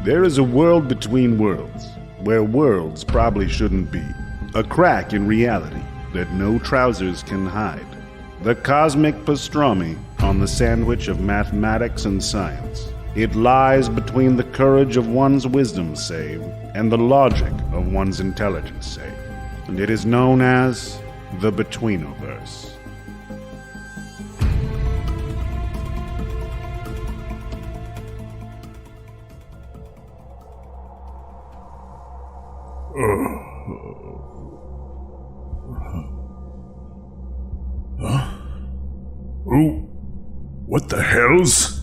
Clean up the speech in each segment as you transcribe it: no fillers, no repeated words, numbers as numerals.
There is a world between worlds, where worlds probably shouldn't be. A crack in reality that no trousers can hide. The cosmic pastrami on the sandwich of mathematics and science. It lies between the courage of one's wisdom save and the logic of one's intelligence save. And it is known as the Betweenoverse. Who? What the hells?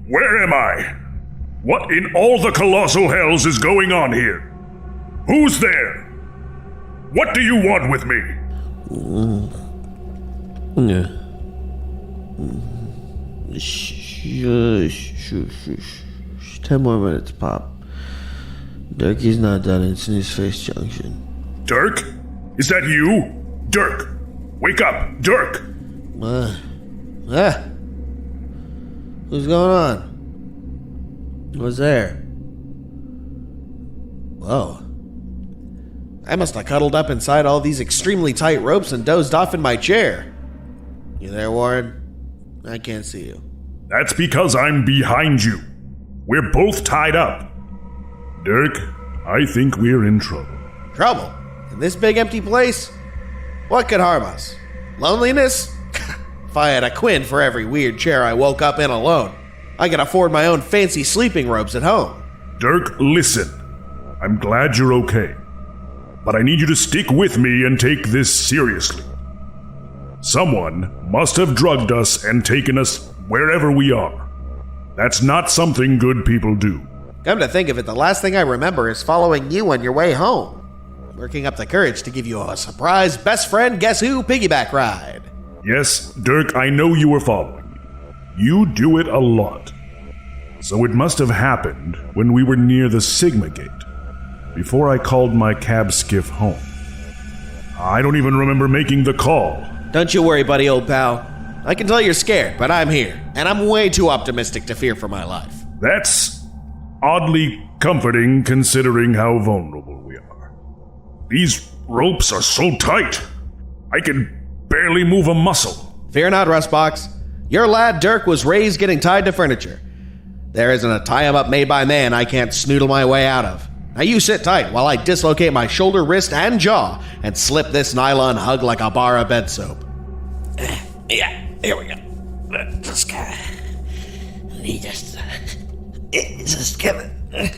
Where am I? What in all the colossal hells is going on here? Who's there? What do you want with me? Shush. 10 more minutes, Pop. Durkee's not done. It's in his face junction. Dirk? Is that you? Dirk! Wake up! Dirk! What's going on? What's there? Whoa. I must have cuddled up inside all these extremely tight ropes and dozed off in my chair. You there, Warren? I can't see you. That's because I'm behind you. We're both tied up. Dirk, I think we're in trouble. Trouble? In this big empty place? What could harm us? Loneliness? If I had a quid for every weird chair I woke up in alone, I could afford my own fancy sleeping robes at home. Dirk, listen. I'm glad you're okay. But I need you to stick with me and take this seriously. Someone must have drugged us and taken us wherever we are. That's not something good people do. Come to think of it, the last thing I remember is following you on your way home. Working up the courage to give you a surprise best friend guess who piggyback ride. Yes, Dirk, I know you were following me. You do it a lot. So it must have happened when we were near the Sigma Gate, before I called my cab skiff home. I don't even remember making the call. Don't you worry, buddy, old pal. I can tell you're scared, but I'm here, and I'm way too optimistic to fear for my life. That's oddly comforting considering how vulnerable we are. These ropes are so tight, I can barely move a muscle. Fear not, Rustbox. Your lad Dirk was raised getting tied to furniture. There isn't a tie-em-up made by man I can't snoodle my way out of. Now you sit tight while I dislocate my shoulder, wrist, and jaw and slip this nylon hug like a bar of bed soap. Yeah, here we go. This guy. He just get it.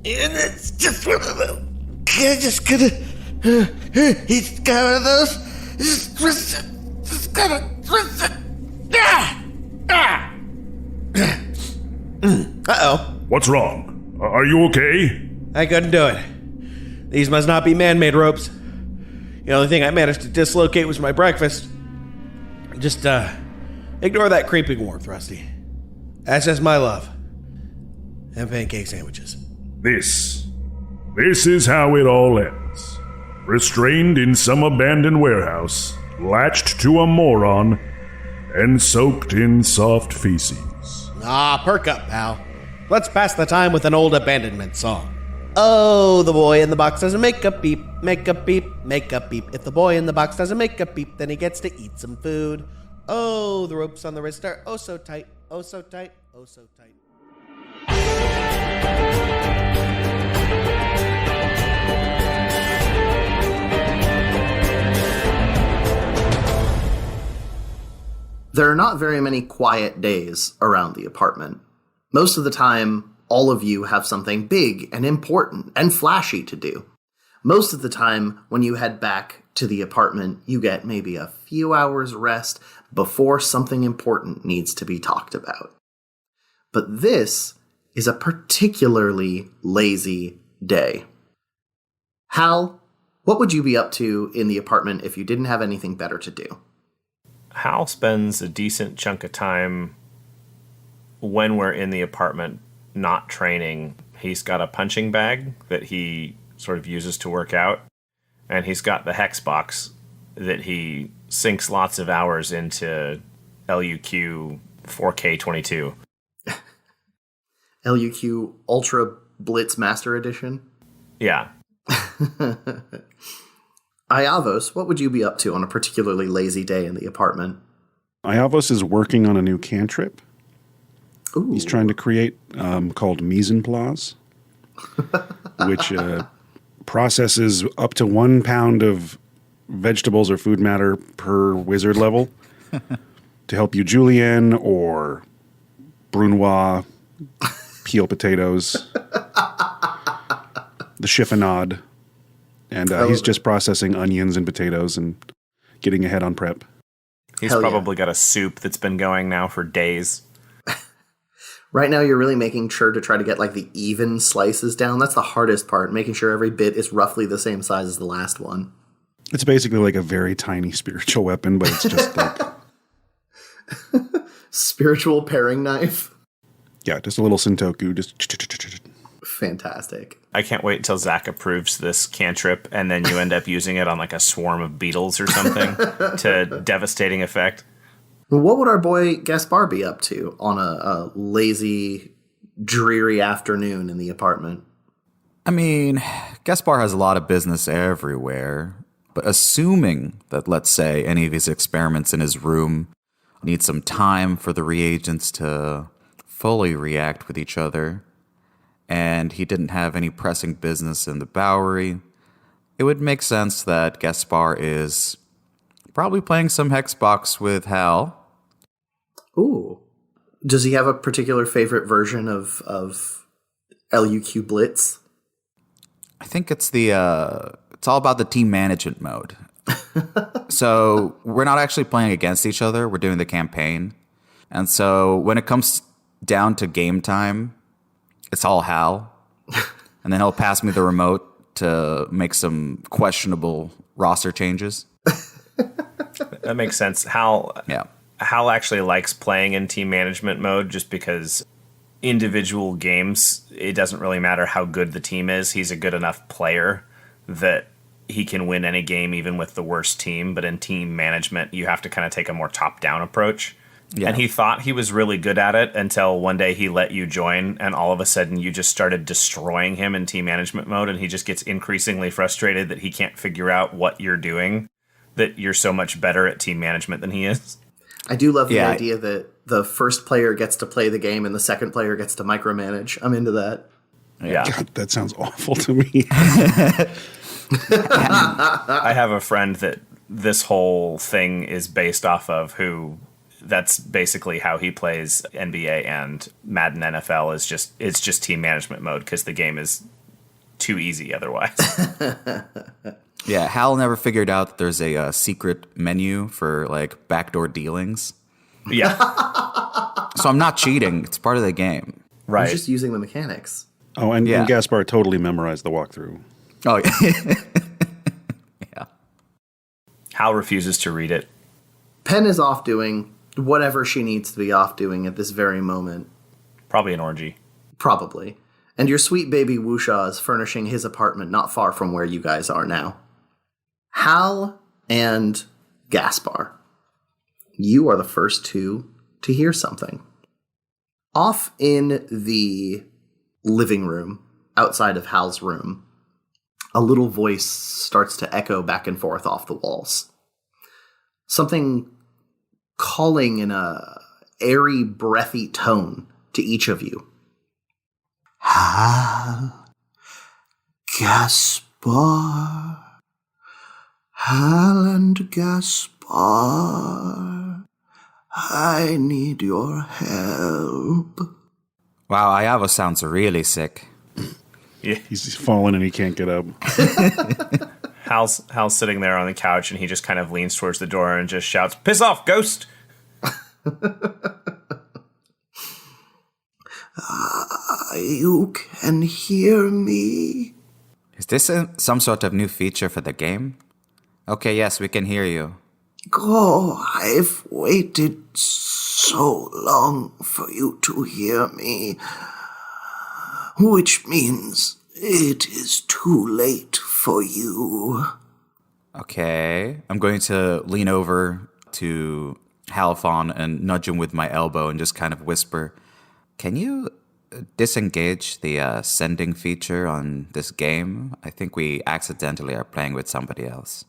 It's just one of them. Just gonna. He's got one of those. Just gotta twist it. Uh-oh. What's wrong? Are you okay? I couldn't do it. These must not be man-made ropes. The only thing I managed to dislocate was my breakfast. Just, ignore that creeping warmth, Rusty. That's just my love. And pancake sandwiches. This is how it all ends. Restrained in some abandoned warehouse, latched to a moron, and soaked in soft feces. Ah, perk up, pal. Let's pass the time with an old abandonment song. Oh, the boy in the box doesn't make a beep, make a beep, make a beep. If the boy in the box doesn't make a beep, then he gets to eat some food. Oh, the ropes on the wrist are oh so tight, oh so tight, oh so tight. There are not very many quiet days around the apartment. Most of the time, all of you have something big and important and flashy to do. Most of the time, when you head back to the apartment, you get maybe a few hours rest before something important needs to be talked about. But this is a particularly lazy day. Hal, what would you be up to in the apartment if you didn't have anything better to do? Hal spends a decent chunk of time when we're in the apartment not training. He's got a punching bag that he sort of uses to work out, and he's got the hex box that he sinks lots of hours into LUQ 4K 22. LUQ Ultra Blitz Master Edition. Yeah. Iavos, what would you be up to on a particularly lazy day in the apartment? Iavos is working on a new cantrip. Ooh. He's trying to create called mise en place, which processes up to 1 pound of vegetables or food matter per wizard level to help you julienne or brunoise, peel potatoes, the chiffonade. And he's just processing onions and potatoes and getting ahead on prep. He's probably got a soup that's been going now for days. Right now, you're really making sure to try to get like the even slices down. That's the hardest part, making sure every bit is roughly the same size as the last one. It's basically like a very tiny spiritual weapon, but it's just like... Spiritual paring knife. Yeah, just a little Sentoku. Just... Fantastic. I can't wait until Zach approves this cantrip and then you end up using it on like a swarm of beetles or something to devastating effect. What would our boy Gaspar be up to on a lazy, dreary afternoon in the apartment? I mean, Gaspar has a lot of business everywhere, but assuming that, let's say, any of his experiments in his room need some time for the reagents to fully react with each other, and he didn't have any pressing business in the Bowery, it would make sense that Gaspar is probably playing some Hexbox with Hal. Ooh. Does he have a particular favorite version of LUQ Blitz? I think it's it's all about the team management mode. So we're not actually playing against each other. We're doing the campaign. And so when it comes down to game time, it's all Hal. And then he'll pass me the remote to make some questionable roster changes. That makes sense. Hal actually likes playing in team management mode just because individual games, it doesn't really matter how good the team is. He's a good enough player that he can win any game even with the worst team. But in team management, you have to kind of take a more top-down approach. Yeah. And he thought he was really good at it until one day he let you join, and all of a sudden you just started destroying him in team management mode, and he just gets increasingly frustrated that he can't figure out what you're doing, that you're so much better at team management than he is. I do love the idea that the first player gets to play the game and the second player gets to micromanage. I'm into that. Yeah. God, that sounds awful to me. I have a friend that this whole thing is based off of, who that's basically how he plays NBA and Madden NFL it's just team management mode because the game is too easy otherwise. Yeah, Hal never figured out that there's a secret menu for like backdoor dealings. Yeah. So I'm not cheating. It's part of the game. Right. He's just using the mechanics. Oh, and Gaspar totally memorized the walkthrough. Oh, yeah. Yeah. Hal refuses to read it. Pen is off doing whatever she needs to be off doing at this very moment. Probably an orgy. Probably. And your sweet baby Wusha is furnishing his apartment not far from where you guys are now. Hal and Gaspar, you are the first two to hear something. Off in the living room, outside of Hal's room, a little voice starts to echo back and forth off the walls. Something calling in a airy, breathy tone to each of you. Hal, Gaspar, Hal and Gaspar, I need your help. Wow, Iavo sounds really sick. Yeah. He's fallen and he can't get up. Hal's sitting there on the couch, and he just kind of leans towards the door and just shouts, "Piss off, ghost!" You can hear me? Is this some sort of new feature for the game? Okay, yes, we can hear you. Oh, I've waited so long for you to hear me. Which means it is too late for you. Okay, I'm going to lean over to Halfon and nudge him with my elbow and just kind of whisper, "Can you disengage the sending feature on this game? I think we accidentally are playing with somebody else."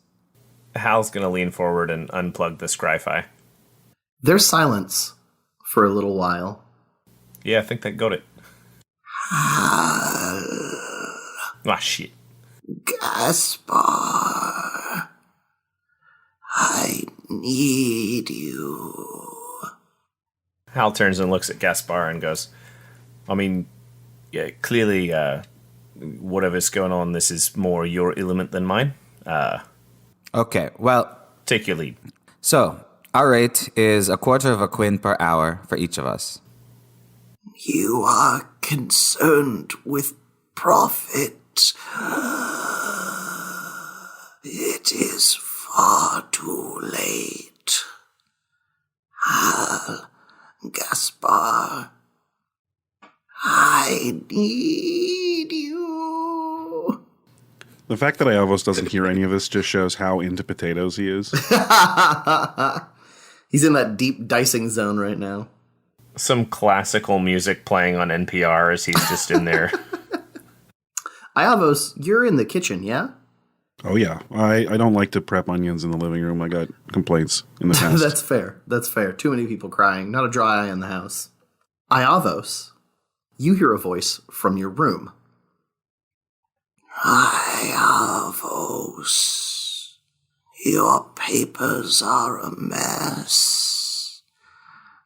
Hal's going to lean forward and unplug the Scry-Fi. There's silence for a little while. Yeah, I think that got it. Ah, shit. Gaspar, I need you. Hal turns and looks at Gaspar and goes, I mean, yeah, clearly, whatever's going on, this is more your element than mine. Okay, well, take your lead. So, our rate is 1/4 of a quin per hour for each of us. You are concerned with profit. It is far too late. Hal, Gaspar, I need you. The fact that Iavos doesn't hear any of this just shows how into potatoes he is. He's in that deep dicing zone right now. Some classical music playing on NPR as he's just in there. Iavos, you're in the kitchen, yeah? Oh, yeah. I don't like to prep onions in the living room. I got complaints in the past. That's fair. That's fair. Too many people crying. Not a dry eye in the house. Iavos, you hear a voice from your room. Iavos, your papers are a mess.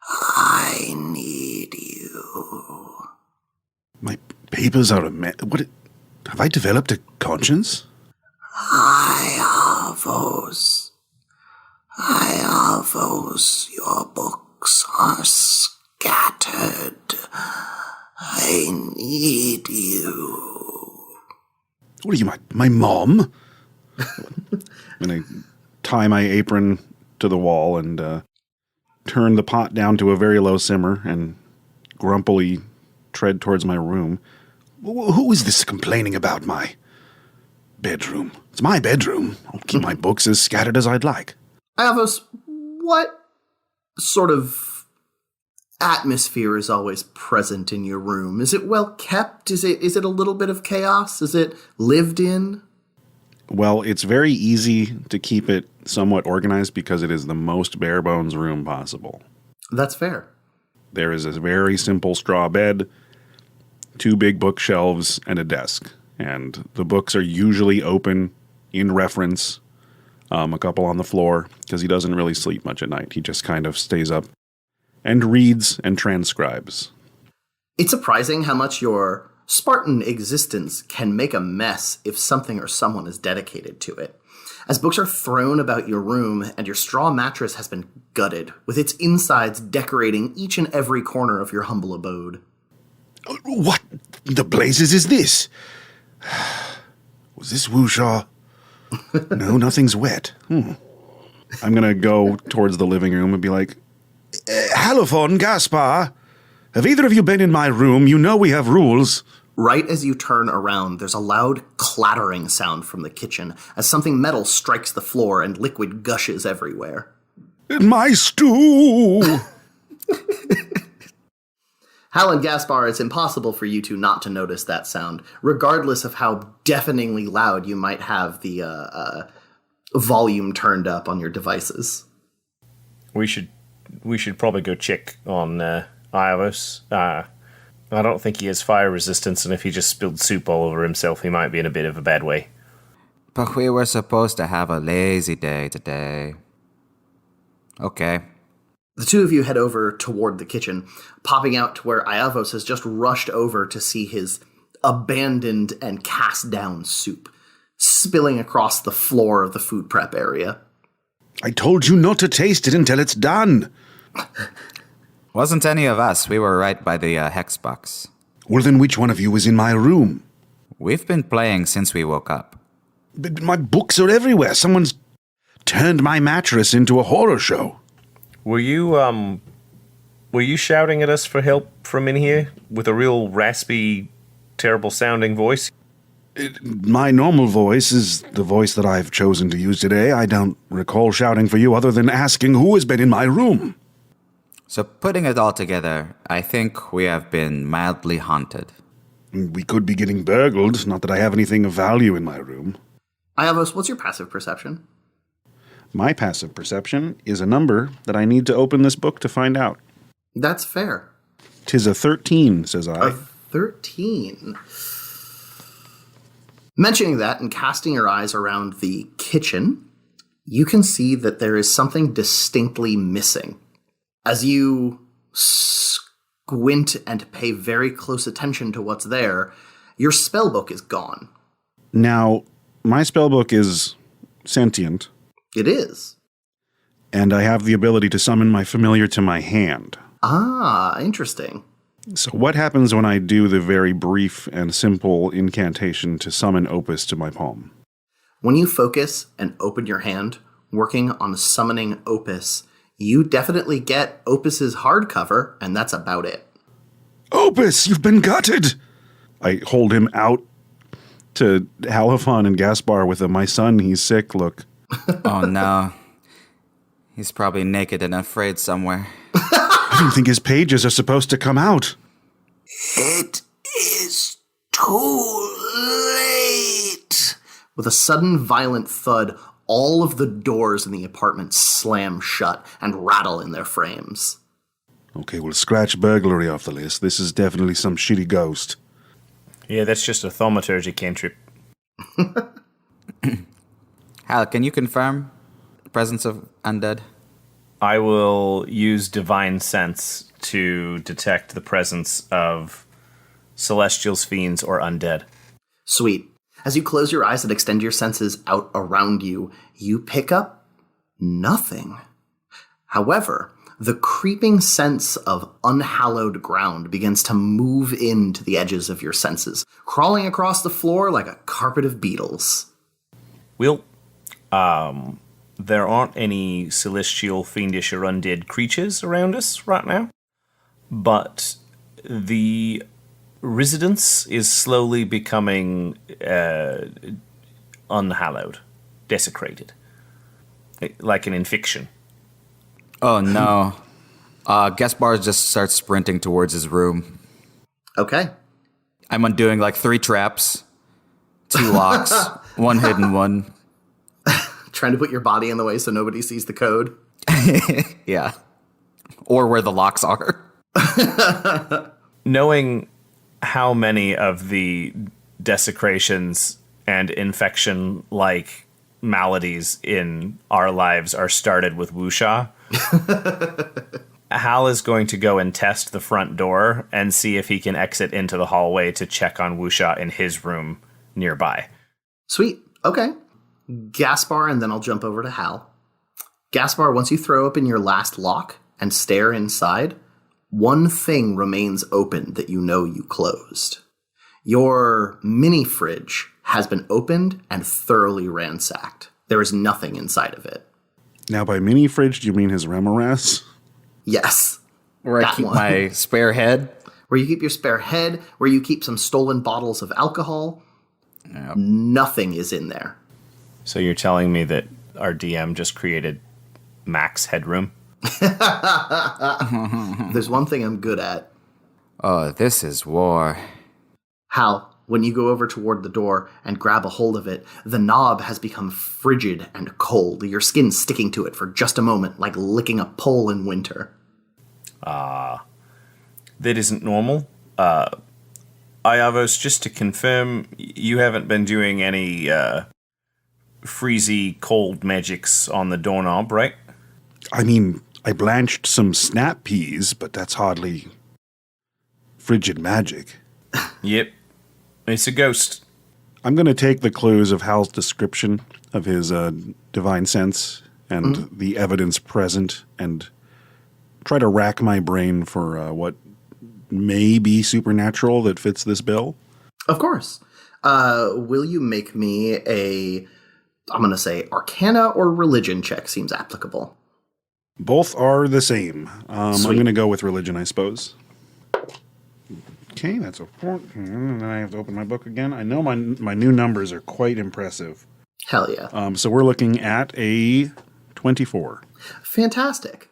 I need you. My papers are a mess. What? Have I developed a conscience? Iavos, your books are scattered. I need you. What are you, my mom? And I tie my apron to the wall and turn the pot down to a very low simmer and grumpily tread towards my room. Who is this complaining about my bedroom? It's my bedroom. I'll keep my books as scattered as I'd like. Iavos, what sort of atmosphere is always present in your room? Is it well kept? Is it a little bit of chaos? Is it lived in? Well, it's very easy to keep it somewhat organized because it is the most bare bones room possible. That's fair. There is a very simple straw bed, 2 big bookshelves, and a desk. And the books are usually open in reference, a couple on the floor, because he doesn't really sleep much at night. He just kind of stays up and reads and transcribes. It's surprising how much your Spartan existence can make a mess if something or someone is dedicated to it. As books are thrown about your room and your straw mattress has been gutted, with its insides decorating each and every corner of your humble abode. What the blazes is this? Was this Wushaw? No, nothing's wet. I'm going to go towards the living room and be like, Halofon, Gaspar, have either of you been in my room? You know we have rules. Right as you turn around, there's a loud clattering sound from the kitchen as something metal strikes the floor and liquid gushes everywhere. My stew! Hal and Gaspar, it's impossible for you two not to notice that sound, regardless of how deafeningly loud you might have the volume turned up on your devices. We should probably go check on Iavos. I don't think he has fire resistance, and if he just spilled soup all over himself, he might be in a bit of a bad way. But we were supposed to have a lazy day today. Okay. The two of you head over toward the kitchen, popping out to where Iavos has just rushed over to see his abandoned and cast down soup, spilling across the floor of the food prep area. I told you not to taste it until it's done. Wasn't any of us. We were right by the hex box. Well, then which one of you was in my room? We've been playing since we woke up. But my books are everywhere. Someone's turned my mattress into a horror show. Were you shouting at us for help from in here with a real raspy, terrible sounding voice? My normal voice is the voice that I've chosen to use today. I don't recall shouting for you other than asking who has been in my room. So putting it all together, I think we have been mildly haunted. We could be getting burgled, not that I have anything of value in my room. Iavos, what's your passive perception? My passive perception is a number that I need to open this book to find out. That's fair. 'Tis a 13, says I. A 13. Mentioning that and casting your eyes around the kitchen, you can see that there is something distinctly missing. As you squint and pay very close attention to what's there, your spellbook is gone. Now, my spellbook is sentient, It is. and I have the ability to summon my familiar to my hand. Ah, interesting. So what happens when I do the very brief and simple incantation to summon Opus to my palm? When you focus and open your hand, working on summoning Opus, you definitely get Opus's hardcover, and that's about it. Opus, you've been gutted! I hold him out to Halifon and Gaspar with a "my son, he's sick" look. Oh no. He's probably naked and afraid somewhere. I don't think his pages are supposed to come out. It is too late. With a sudden violent thud, all of the doors in the apartment slam shut and rattle in their frames. Okay, we'll scratch burglary off the list. This is definitely some shitty ghost. Yeah, that's just a thaumaturgy cantrip. Hal, can you confirm the presence of undead? I will use Divine Sense to detect the presence of celestials, fiends, or undead. Sweet. As you close your eyes and extend your senses out around you, you pick up nothing. However, the creeping sense of unhallowed ground begins to move into the edges of your senses, crawling across the floor like a carpet of beetles. Well, there aren't any celestial, fiendish, or undead creatures around us right now, but the residence is slowly becoming unhallowed, desecrated, like an infection. Oh no. Gaspar just starts sprinting towards his room. Okay. I'm undoing like 3 traps, 2 locks, 1 hidden one. Trying to put your body in the way so nobody sees the code. Yeah. Or where the locks are. Knowing how many of the desecrations and infection-like maladies in our lives are started with wuxia, Hal is going to go and test the front door and see if he can exit into the hallway to check on wuxia in his room nearby. Sweet. Okay. Gaspar, and then I'll jump over to Hal. Gaspar, once you throw open your last lock and stare inside, one thing remains open that you know you closed. Your mini fridge has been opened and thoroughly ransacked. There is nothing inside of it. Now, by mini fridge, do you mean his Remoras? Yes. Where I That keep one. my spare head. Where you keep your spare head, where you keep some stolen bottles of alcohol. Yep. Nothing is in there. So you're telling me that our DM just created max headroom? There's one thing I'm good at. Oh, this is war. Hal, when you go over toward the door and grab a hold of it, the knob has become frigid and cold, your skin sticking to it for just a moment, like licking a pole in winter. That isn't normal. Iavos, just to confirm, you haven't been doing any freezy cold magics on the doorknob, right? I mean, I blanched some snap peas, but that's hardly frigid magic. Yep. It's a ghost. I'm going to take the clues of Hal's description of his divine sense and the evidence present and try to rack my brain for what may be supernatural that fits this bill. Of course. Will you make me I'm going to say Arcana or Religion check seems applicable. Both are the same. I'm Sweet. going to go with religion, I suppose. Okay, that's a 14. And then I have to open my book again. I know my new numbers are quite impressive. Hell yeah. So we're looking at a 24. Fantastic.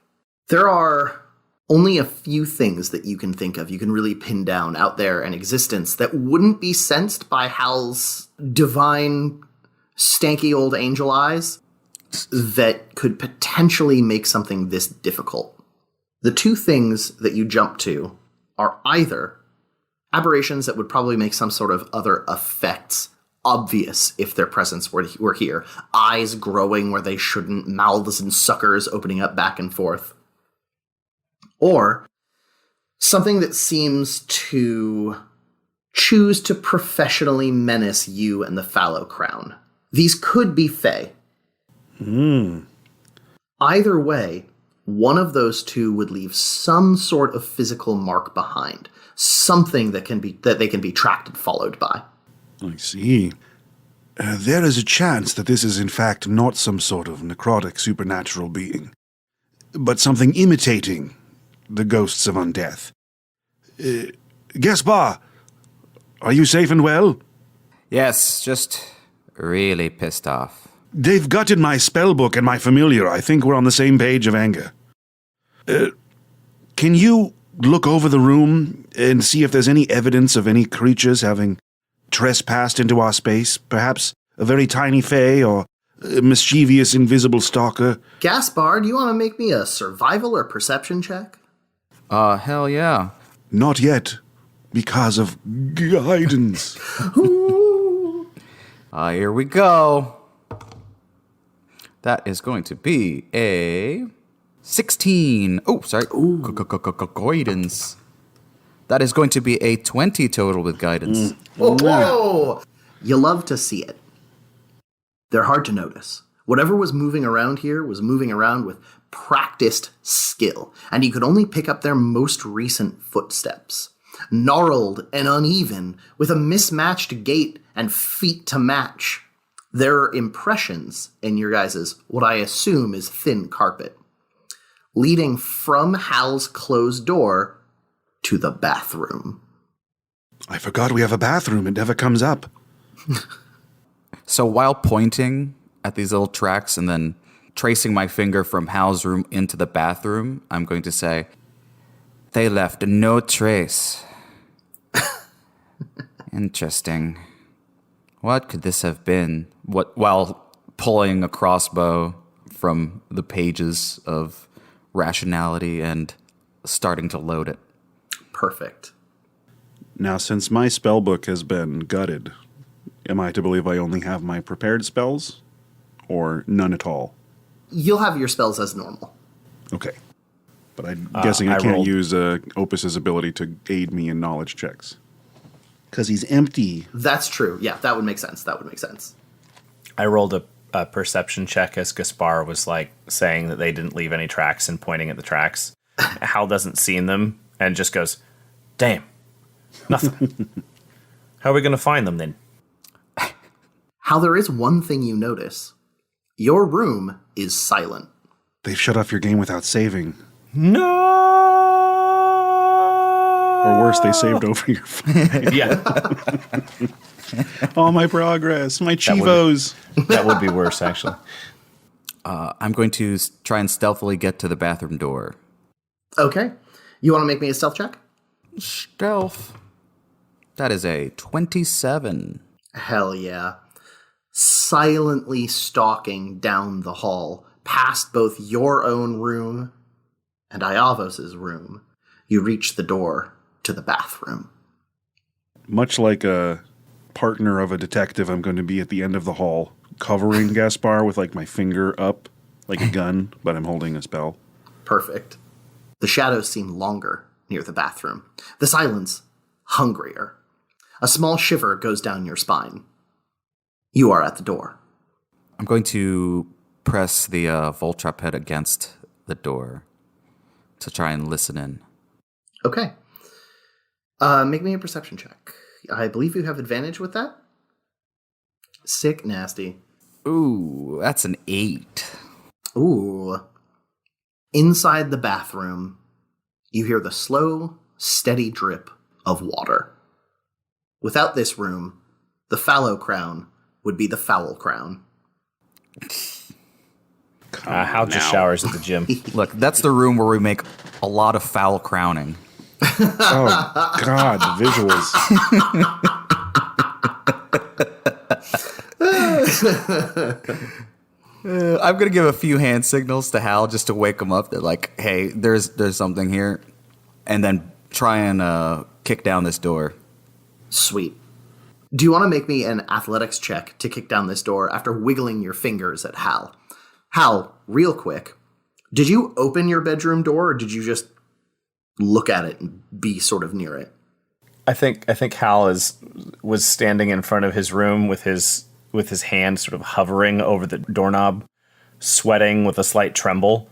There are only a few things that you can think of, you can really pin down out there in existence that wouldn't be sensed by Hal's divine, stanky old angel eyes that could potentially make something this difficult. The two things that you jump to are either aberrations that would probably make some sort of other effects obvious if their presence were here. Eyes growing where they shouldn't, mouths and suckers opening up back and forth. Or something that seems to choose to professionally menace you and the Fallow Crown. These could be Fae. Either way, one of those two would leave some sort of physical mark behind. Something that they can be tracked and followed by. I see. There is a chance that this is in fact not some sort of necrotic supernatural being, but something imitating the ghosts of undeath. Gaspar, are you safe and well? Yes, just really pissed off. They've gutted my spellbook and my familiar. I think we're on the same page of anger. Can you look over the room and see if there's any evidence of any creatures having trespassed into our space? Perhaps a very tiny fae or a mischievous invisible stalker? Gaspar, do you want to make me a survival or perception check? Hell yeah. Not yet, because of guidance. Here we go. That is going to be a 16. Oh, sorry. Guidance. That is going to be a 20 total with guidance. Whoa! You love to see it. They're hard to notice. Whatever was moving around here was moving around with practiced skill, and you could only pick up their most recent footsteps. Gnarled and uneven, with a mismatched gait and feet to match. There are impressions in your guys' what I assume is thin carpet, leading from Hal's closed door to the bathroom. I forgot we have a bathroom. It never comes up. So while pointing at these little tracks and then tracing my finger from Hal's room into the bathroom, I'm going to say, they left no trace. Interesting. What could this have been? While pulling a crossbow from the pages of rationality and starting to load it. Perfect. Now, since my spellbook has been gutted, am I to believe I only have my prepared spells? Or none at all? You'll have your spells as normal. Okay. But I'm guessing I can't use Opus's ability to aid me in knowledge checks. Because he's empty. That's true. Yeah, that would make sense. I rolled a perception check as Gaspar was saying that they didn't leave any tracks and pointing at the tracks. Hal doesn't see them and just goes, damn, nothing. How are we going to find them then? How there is one thing you notice. Your room is silent. They've shut off your game without saving. No! Or worse, they saved over your file. Yeah. All my progress, my chivos. That would be worse, actually. I'm going to try and stealthily get to the bathroom door. Okay. You want to make me a stealth check? Stealth. That is a 27. Hell yeah. Silently stalking down the hall, past both your own room and Iavos' room, you reach the door to the bathroom. Much like a partner of a detective, I'm going to be at the end of the hall, covering Gaspar with my finger up, like a gun, but I'm holding a spell. Perfect. The shadows seem longer near the bathroom. The silence, hungrier. A small shiver goes down your spine. You are at the door. I'm going to press the Voltrap head against the door to try and listen in. Okay. Make me a perception check. I believe you have advantage with that. Sick nasty. Ooh, that's an 8. Ooh. Inside the bathroom, you hear the slow, steady drip of water. Without this room, the Fallow Crown would be the Foul Crown. Hal just showers at the gym. Look, that's the room where we make a lot of foul crowning. Oh, God, the visuals. I'm gonna give a few hand signals to Hal just to wake him up. That like, hey, there's something here, and then try and kick down this door. Sweet. Do you want to make me an athletics check to kick down this door after wiggling your fingers at Hal? Hal, real quick, did you open your bedroom door or did you just look at it and be sort of near it? I think Hal was standing in front of his room with his hand sort of hovering over the doorknob, sweating with a slight tremble,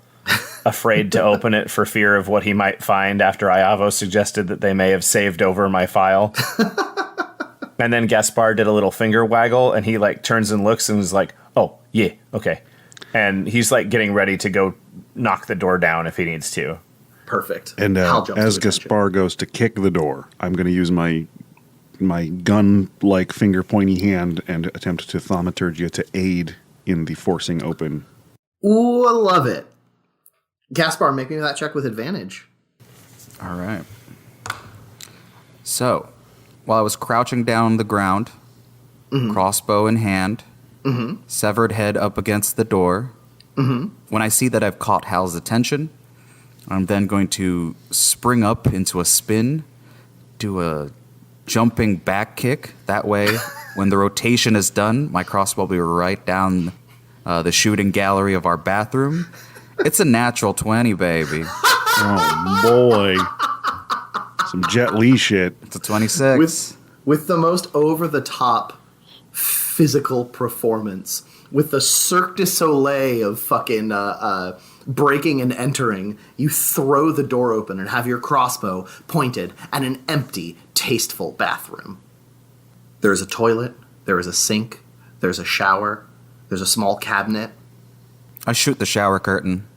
afraid to open it for fear of what he might find after Iavo suggested that they may have saved over my file. And then Gaspar did a little finger waggle, and he like turns and looks and is like, "Oh, yeah, okay." And he's like getting ready to go knock the door down if he needs to. Perfect. And Hal jumps as to attention. Gaspar goes to kick the door, I'm going to use my gun-like finger-pointy hand and attempt to thaumaturgia to aid in the forcing open. Ooh, I love it. Gaspar, make me that check with advantage. All right. So, while I was crouching down the ground, crossbow in hand, severed head up against the door, when I see that I've caught Hal's attention, I'm then going to spring up into a spin, do a jumping back kick. That way, when the rotation is done, my crossbow will be right down the shooting gallery of our bathroom. It's a natural 20, baby. Oh, boy. Some Jet Li shit. It's a 26. With the most over-the-top physical performance, with the Cirque du Soleil of fucking breaking and entering, you throw the door open and have your crossbow pointed at an empty, tasteful bathroom. There's a toilet, there is a sink, there's a shower, there's a small cabinet. I shoot the shower curtain.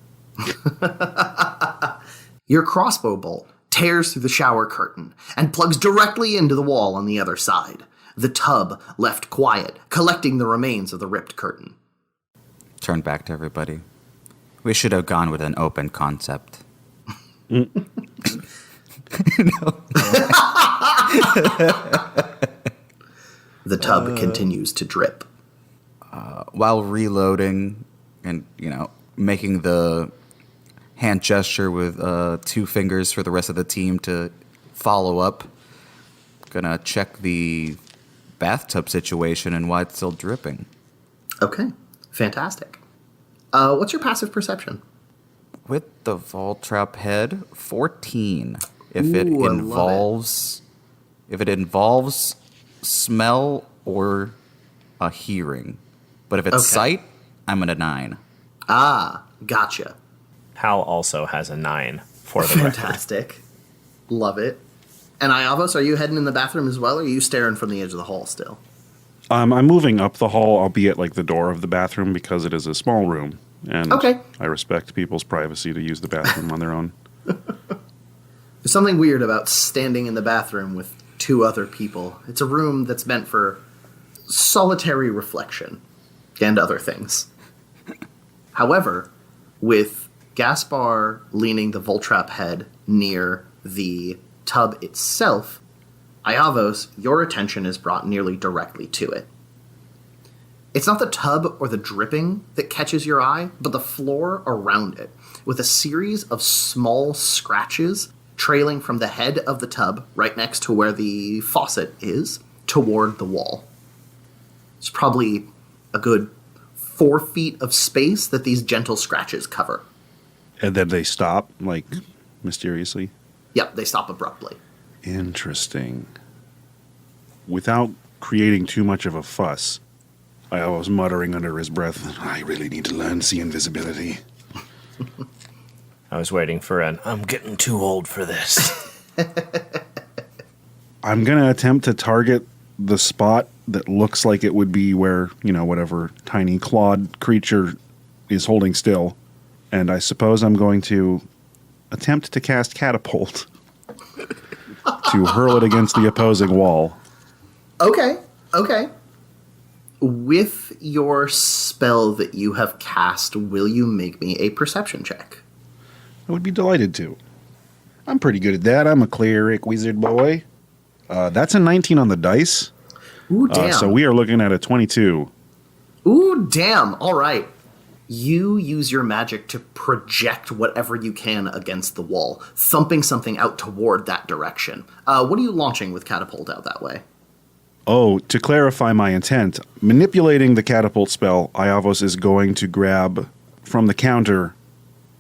Your crossbow bolt tears through the shower curtain and plugs directly into the wall on the other side. The tub left quiet, collecting the remains of the ripped curtain. Turn back to everybody. We should have gone with an open concept. The tub continues to drip. While reloading and, making the hand gesture with 2 fingers for the rest of the team to follow up, gonna check the bathtub situation and why it's still dripping. Okay, fantastic. What's your passive perception? With the Vault Trap head, 14. If it Ooh, I love involves smell or a hearing. But if it's Okay. sight, I'm at a 9. Ah, gotcha. Hal also has a 9 for the record. Fantastic. Love it. And Iavos, are you heading in the bathroom as well, or are you staring from the edge of the hall still? I'm moving up the hall. I'll be at like the door of the bathroom because it is a small room. And Okay. I respect people's privacy to use the bathroom on their own. There's something weird about standing in the bathroom with 2 other people. It's a room that's meant for solitary reflection and other things. However, with Gaspar leaning the Voltrap head near the tub itself, Iavos, your attention is brought nearly directly to it. It's not the tub or the dripping that catches your eye, but the floor around it, with a series of small scratches trailing from the head of the tub right next to where the faucet is toward the wall. It's probably a good 4 feet of space that these gentle scratches cover. And then they stop, like, mysteriously. Yep, they stop abruptly. Interesting. Without creating too much of a fuss, I was muttering under his breath, I really need to learn see invisibility. I was waiting for I'm getting too old for this. I'm going to attempt to target the spot that looks like it would be where, whatever tiny clawed creature is holding still. And I suppose I'm going to attempt to cast Catapult. to hurl it against the opposing wall. Okay. With your spell that you have cast, will you make me a perception check? I would be delighted to. I'm pretty good at that. I'm a cleric wizard boy. That's a 19 on the dice. Ooh, damn. So we are looking at a 22. Ooh, damn. All right. You use your magic to project whatever you can against the wall, thumping something out toward that direction. What are you launching with catapult out that way? Oh, to clarify my intent, manipulating the catapult spell, Iavos is going to grab from the counter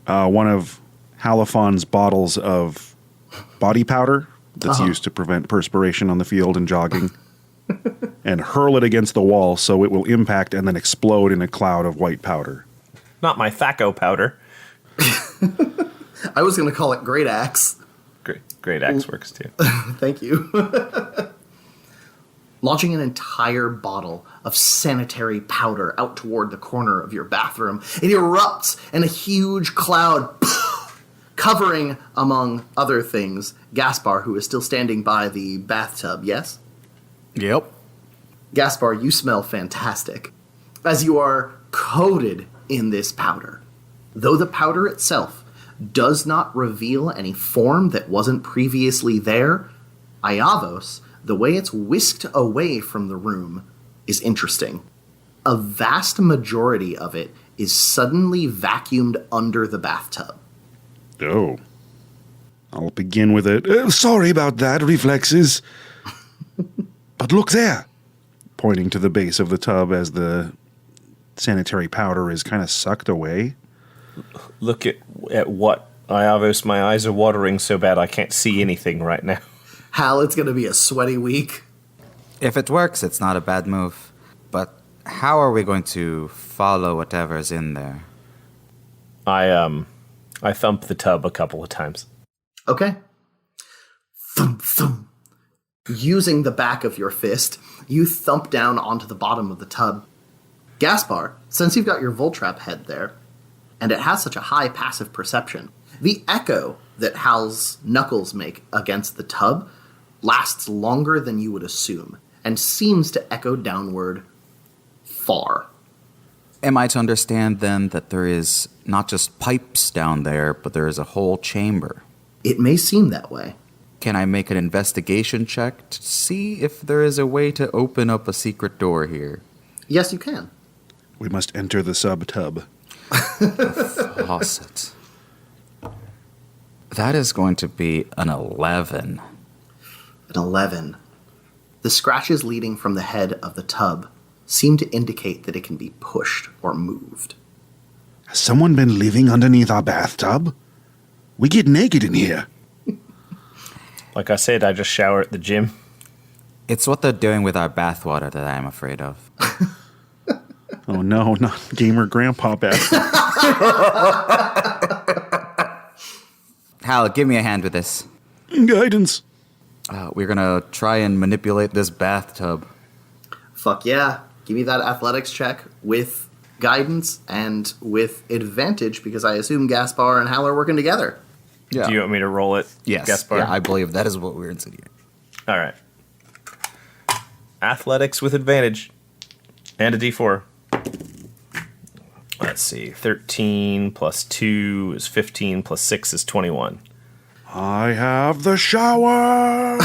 one of Halifon's bottles of body powder that's used to prevent perspiration on the field and jogging, and hurl it against the wall so it will impact and then explode in a cloud of white powder. Not my Thaco powder. I was going to call it Great Axe. Great axe works too. Thank you. Launching an entire bottle of sanitary powder out toward the corner of your bathroom. It erupts in a huge cloud, covering, among other things, Gaspar, who is still standing by the bathtub, yes? Yep. Gaspar, you smell fantastic, as you are coated in this powder. Though the powder itself does not reveal any form that wasn't previously there, Iavos, the way it's whisked away from the room, is interesting. A vast majority of it is suddenly vacuumed under the bathtub. Oh. I'll begin with it. Sorry about that, reflexes. But look there. Pointing to the base of the tub as the sanitary powder is kind of sucked away. Look at what, Iavos, my eyes are watering so bad I can't see anything right now. Hal, it's going to be a sweaty week. If it works, it's not a bad move. But how are we going to follow whatever's in there? I thumped the tub a couple of times. Okay. Thump, thump. Using the back of your fist, you thump down onto the bottom of the tub. Gaspar, since you've got your Voltrap head there, and it has such a high passive perception, the echo that Hal's knuckles make against the tub lasts longer than you would assume, and seems to echo downward far. Am I to understand, then, that there is not just pipes down there, but there is a whole chamber? It may seem that way. Can I make an investigation check to see if there is a way to open up a secret door here? Yes, you can. We must enter the sub-tub. Faucet. That is going to be an 11. An 11. The scratches leading from the head of the tub seem to indicate that it can be pushed or moved. Has someone been living underneath our bathtub? We get naked in here. Like I said, I just shower at the gym. It's what they're doing with our bathwater that I'm afraid of. Oh no, not gamer grandpa bath. Hal, give me a hand with this. Guidance. We're gonna try and manipulate this bathtub. Fuck yeah. Give me that athletics check with guidance and with advantage, because I assume Gaspar and Hal are working together. Yeah. Do you want me to roll it, Yes. Gaspar? Yeah, I believe that is what we're insinuating. All right. Athletics with advantage. And a d4. Let's see. 13 plus 2 is 15 plus 6 is 21. I have the shower.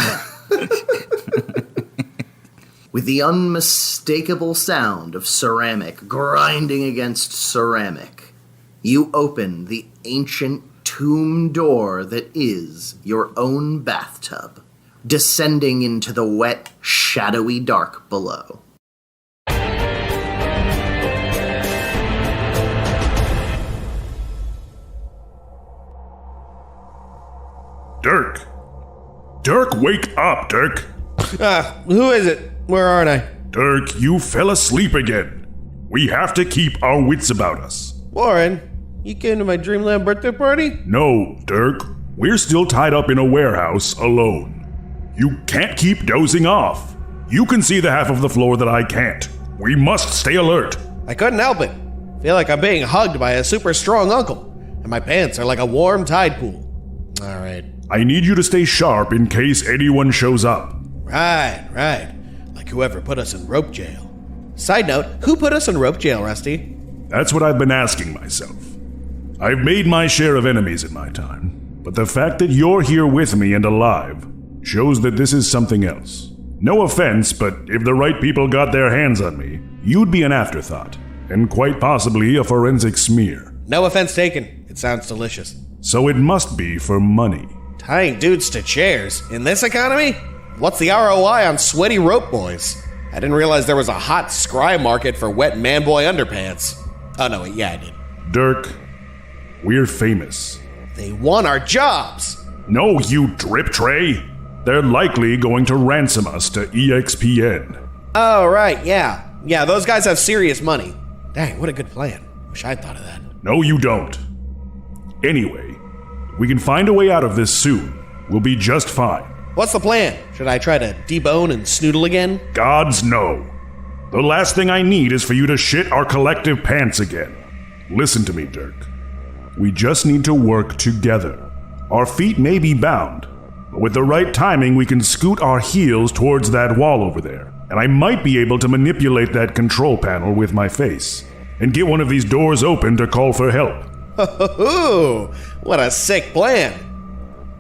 With the unmistakable sound of ceramic grinding against ceramic, you open the ancient tomb door that is your own bathtub, descending into the wet, shadowy dark below. Dirk! Dirk, wake up, Dirk! Who is it? Where aren't I? Dirk, you fell asleep again. We have to keep our wits about us. Warren, you came to my Dreamland birthday party? No, Dirk, we're still tied up in a warehouse alone. You can't keep dozing off. You can see the half of the floor that I can't. We must stay alert. I couldn't help it. Feel like I'm being hugged by a super strong uncle, and my pants are like a warm tide pool. All right, I need you to stay sharp in case anyone shows up. Right. Like whoever put us in rope jail. Side note, who put us in rope jail, Rusty? That's what I've been asking myself. I've made my share of enemies in my time, but the fact that you're here with me and alive shows that this is something else. No offense, but if the right people got their hands on me, you'd be an afterthought, and quite possibly a forensic smear. No offense taken. It sounds delicious. So it must be for money. Tying dudes to chairs in this economy? What's the ROI on sweaty rope boys? I didn't realize there was a hot scry market for wet man-boy underpants. Oh no, yeah, I did. Dirk, we're famous. They want our jobs! No, you drip tray! They're likely going to ransom us to EXPN. Oh, right, yeah. Yeah, those guys have serious money. Dang, what a good plan. Wish I'd thought of that. No, you don't. Anyway, we can find a way out of this soon. We'll be just fine. What's the plan? Should I try to debone and snoodle again? Gods, no. The last thing I need is for you to shit our collective pants again. Listen to me, Dirk. We just need to work together. Our feet may be bound, but with the right timing, we can scoot our heels towards that wall over there. And I might be able to manipulate that control panel with my face and get one of these doors open to call for help. Ooh, what a sick plan.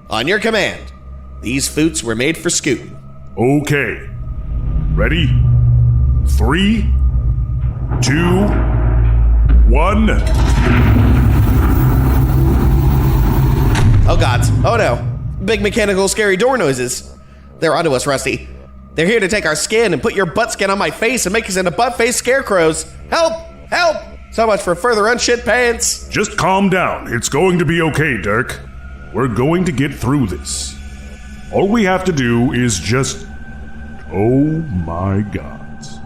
On your command. These foots were made for scooting. Okay. Ready? 3, 2, 1. Oh gods. Oh no. Big mechanical scary door noises. They're onto us, Rusty. They're here to take our skin and put your butt skin on my face and make us into butt-faced scarecrows. Help! Help! So much for further unshit pants. Just calm down. It's going to be okay, Dirk. We're going to get through this. All we have to do is just... Oh my gods.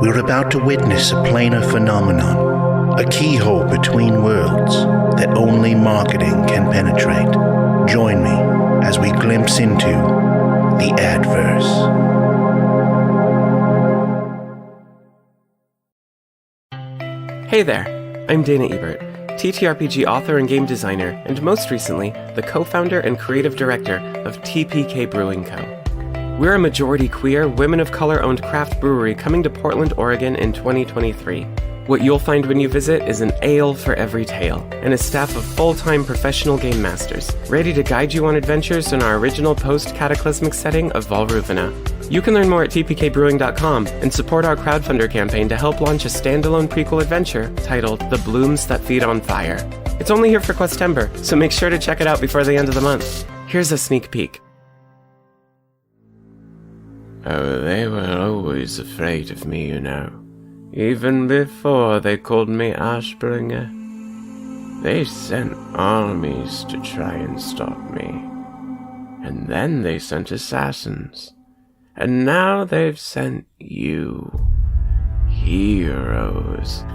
We're about to witness a planar phenomenon, a keyhole between worlds that only marketing can penetrate. Join me as we glimpse into the Adverse. Hey there, I'm Dana Ebert, TTRPG author and game designer, and most recently, the co-founder and creative director of TPK Brewing Co. We're a majority queer, women of color-owned craft brewery coming to Portland, Oregon in 2023. What you'll find when you visit is an ale for every tale, and a staff of full-time professional game masters, ready to guide you on adventures in our original post-cataclysmic setting of Volruvina. You can learn more at tpkbrewing.com and support our crowdfunder campaign to help launch a standalone prequel adventure titled The Blooms That Feed on Fire. It's only here for Questember, so make sure to check it out before the end of the month. Here's a sneak peek. Oh, they were always afraid of me, you know. Even before they called me Ashbringer. They sent armies to try and stop me. And then they sent assassins. And now they've sent you. Heroes.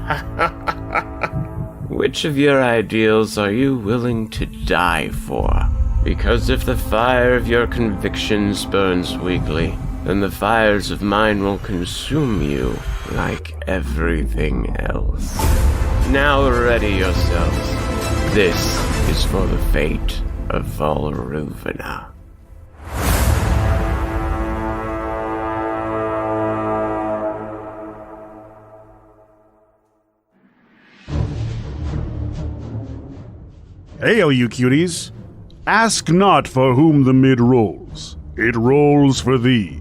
Which of your ideals are you willing to die for? Because if the fire of your convictions burns weakly, then the fires of mine will consume you like everything else. Now ready yourselves. This is for the fate of Volruvina. Hail, you cuties. Ask not for whom the mid rolls. It rolls for thee.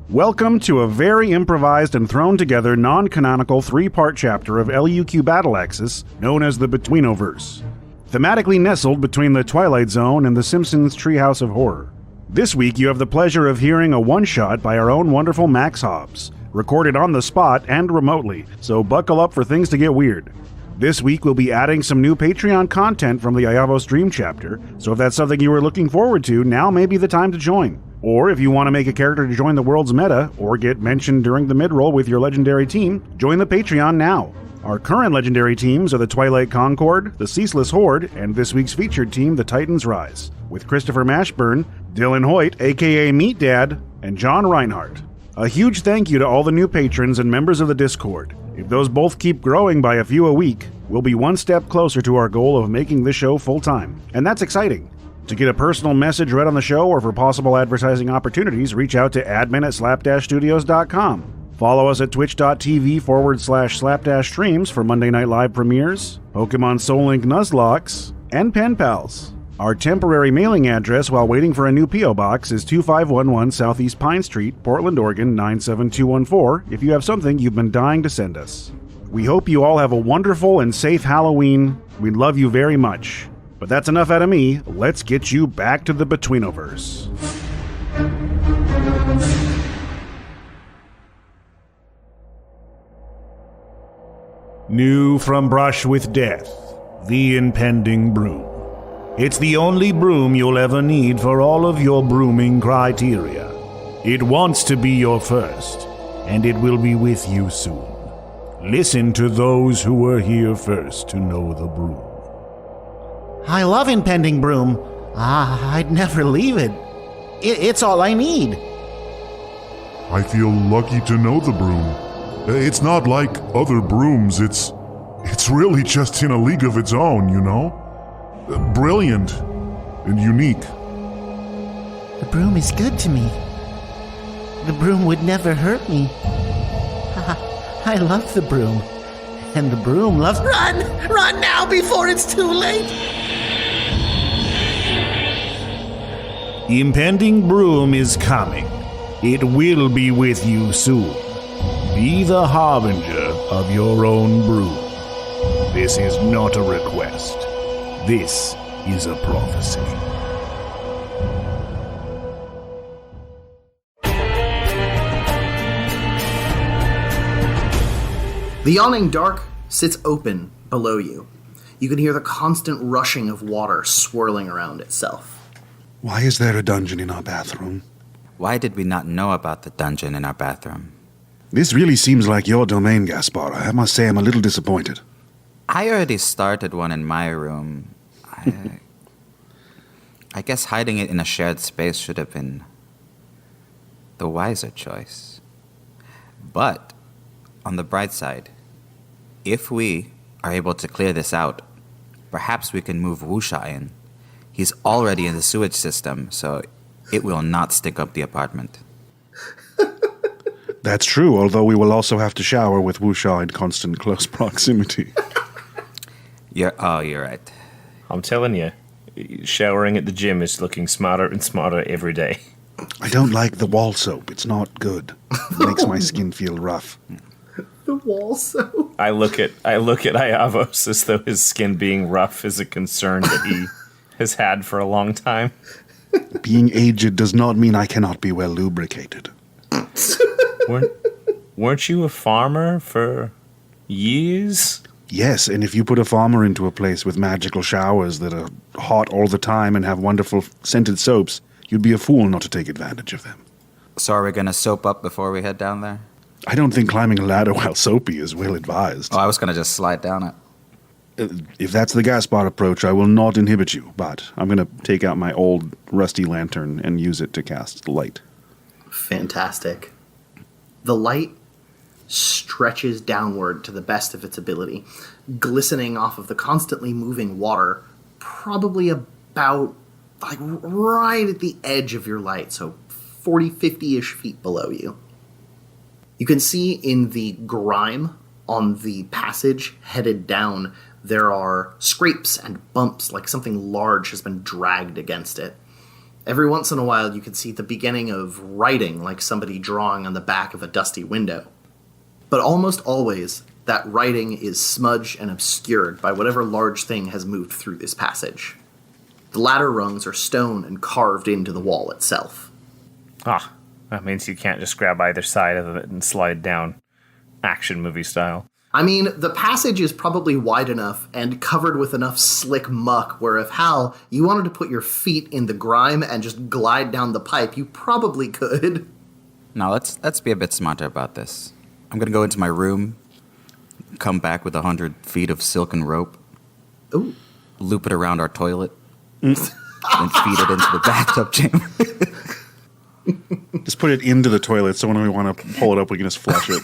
Welcome to a very improvised and thrown together non-canonical 3-part chapter of LUQ Battle Axis known as the Betweenoverse, thematically nestled between the Twilight Zone and the Simpsons Treehouse of Horror. This week you have the pleasure of hearing a one-shot by our own wonderful Max Hobbs, recorded on the spot and remotely, so buckle up for things to get weird. This week we'll be adding some new Patreon content from the Ayavos Dream chapter, so if that's something you were looking forward to, now may be the time to join. Or if you want to make a character to join the world's meta, or get mentioned during the mid-roll with your legendary team, join the Patreon now. Our current legendary teams are the Twilight Concord, the Ceaseless Horde, and this week's featured team, the Titans Rise, with Christopher Mashburn, Dylan Hoyt, aka Meat Dad, and John Reinhardt. A huge thank you to all the new patrons and members of the Discord. If those both keep growing by a few a week, we'll be one step closer to our goal of making this show full-time. And that's exciting. To get a personal message read on the show or for possible advertising opportunities, reach out to admin@slapdashstudios.com. Follow us at twitch.tv/slapdash streams for Monday Night Live premieres, Pokemon Soul Link Nuzlocks, and Pen Pals. Our temporary mailing address while waiting for a new P.O. Box is 2511 Southeast Pine Street, Portland, Oregon 97214 if you have something you've been dying to send us. We hope you all have a wonderful and safe Halloween. We love you very much. But that's enough out of me. Let's get you back to the Betweenoverse. New from Brush with Death, the impending broom. It's the only broom you'll ever need for all of your brooming criteria. It wants to be your first, and it will be with you soon. Listen to those who were here first to know the broom. I love impending broom. I'd never leave it. It's all I need. I feel lucky to know the broom. It's not like other brooms, it's really just in a league of its own, you know? Brilliant and unique. The broom is good to me. The broom would never hurt me. I love the broom. And the broom loves... Run! Run now before it's too late! Impending broom is coming. It will be with you soon. Be the harbinger of your own broom. This is not a request. This is a prophecy. The yawning dark sits open below you. You can hear the constant rushing of water swirling around itself. Why is there a dungeon in our bathroom? Why did we not know about the dungeon in our bathroom? This really seems like your domain, Gaspar. I must say I'm a little disappointed. I already started one in my room. I guess hiding it in a shared space should have been the wiser choice. But, on the bright side, if we are able to clear this out, perhaps we can move Wusha in. He's already in the sewage system, so it will not stink up the apartment. That's true, although we will also have to shower with Wusha in constant close proximity. You're right. I'm telling you, showering at the gym is looking smarter and smarter every day. I don't like the wall soap. It's not good. It makes my skin feel rough. The wall soap? I look at Iavos as though his skin being rough is a concern that he has had for a long time. Being aged does not mean I cannot be well lubricated. Weren't you a farmer for years? Yes, and if you put a farmer into a place with magical showers that are hot all the time and have wonderful scented soaps, you'd be a fool not to take advantage of them. So are we going to soap up before we head down there? I don't think climbing a ladder while soapy is well advised. Oh, I was going to just slide down it. If that's the Gaspar approach, I will not inhibit you, but I'm going to take out my old rusty lantern and use it to cast light. Fantastic. The light stretches downward to the best of its ability, glistening off of the constantly moving water, probably about right at the edge of your light, so 40, 50-ish feet below you. You can see in the grime on the passage headed down, there are scrapes and bumps like something large has been dragged against it. Every once in a while, you can see the beginning of writing, like somebody drawing on the back of a dusty window. But almost always, that writing is smudged and obscured by whatever large thing has moved through this passage. The ladder rungs are stone and carved into the wall itself. Ah, that means you can't just grab either side of it and slide down action movie style. I mean, the passage is probably wide enough and covered with enough slick muck where if, Hal, you wanted to put your feet in the grime and just glide down the pipe, you probably could. Now, let's be a bit smarter about this. I'm going to go into my room, come back with 100 feet of silken rope, Ooh. Loop it around our toilet, and feed it into the bathtub chamber. Just put it into the toilet so when we want to pull it up, we can just flush it.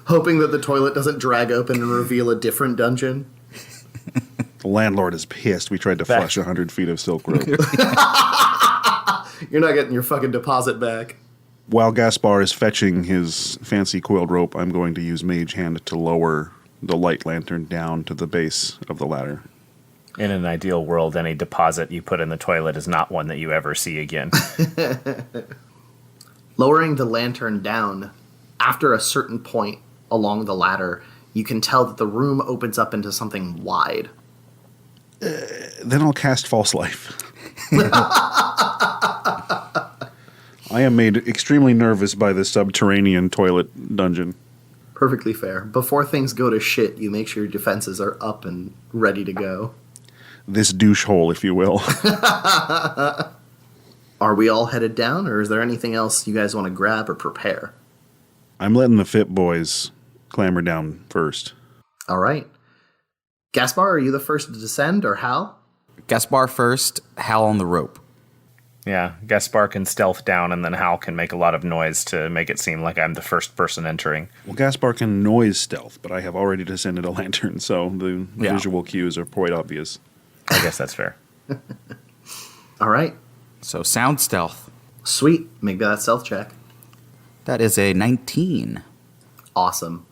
Hoping that the toilet doesn't drag open and reveal a different dungeon. The landlord is pissed. We tried to flush 100 feet of silk rope. You're not getting your fucking deposit back. While Gaspar is fetching his fancy coiled rope, I'm going to use Mage Hand to lower the light lantern down to the base of the ladder. In an ideal world, any deposit you put in the toilet is not one that you ever see again. Lowering the lantern down, after a certain point along the ladder, you can tell that the room opens up into something wide. Then I'll cast False Life. I am made extremely nervous by this subterranean toilet dungeon. Perfectly fair. Before things go to shit, you make sure your defenses are up and ready to go. This douche hole, if you will. Are we all headed down, or is there anything else you guys want to grab or prepare? I'm letting the fit boys clamber down first. All right. Gaspar, are you the first to descend, or Hal? Gaspar first, Hal on the rope. Yeah, Gaspar can stealth down, and then Hal can make a lot of noise to make it seem like I'm the first person entering. Well, Gaspar can noise stealth, but I have already descended a lantern, so the visual cues are quite obvious. I guess that's fair. All right. So sound stealth. Sweet. Make that stealth check. That is a 19. Awesome.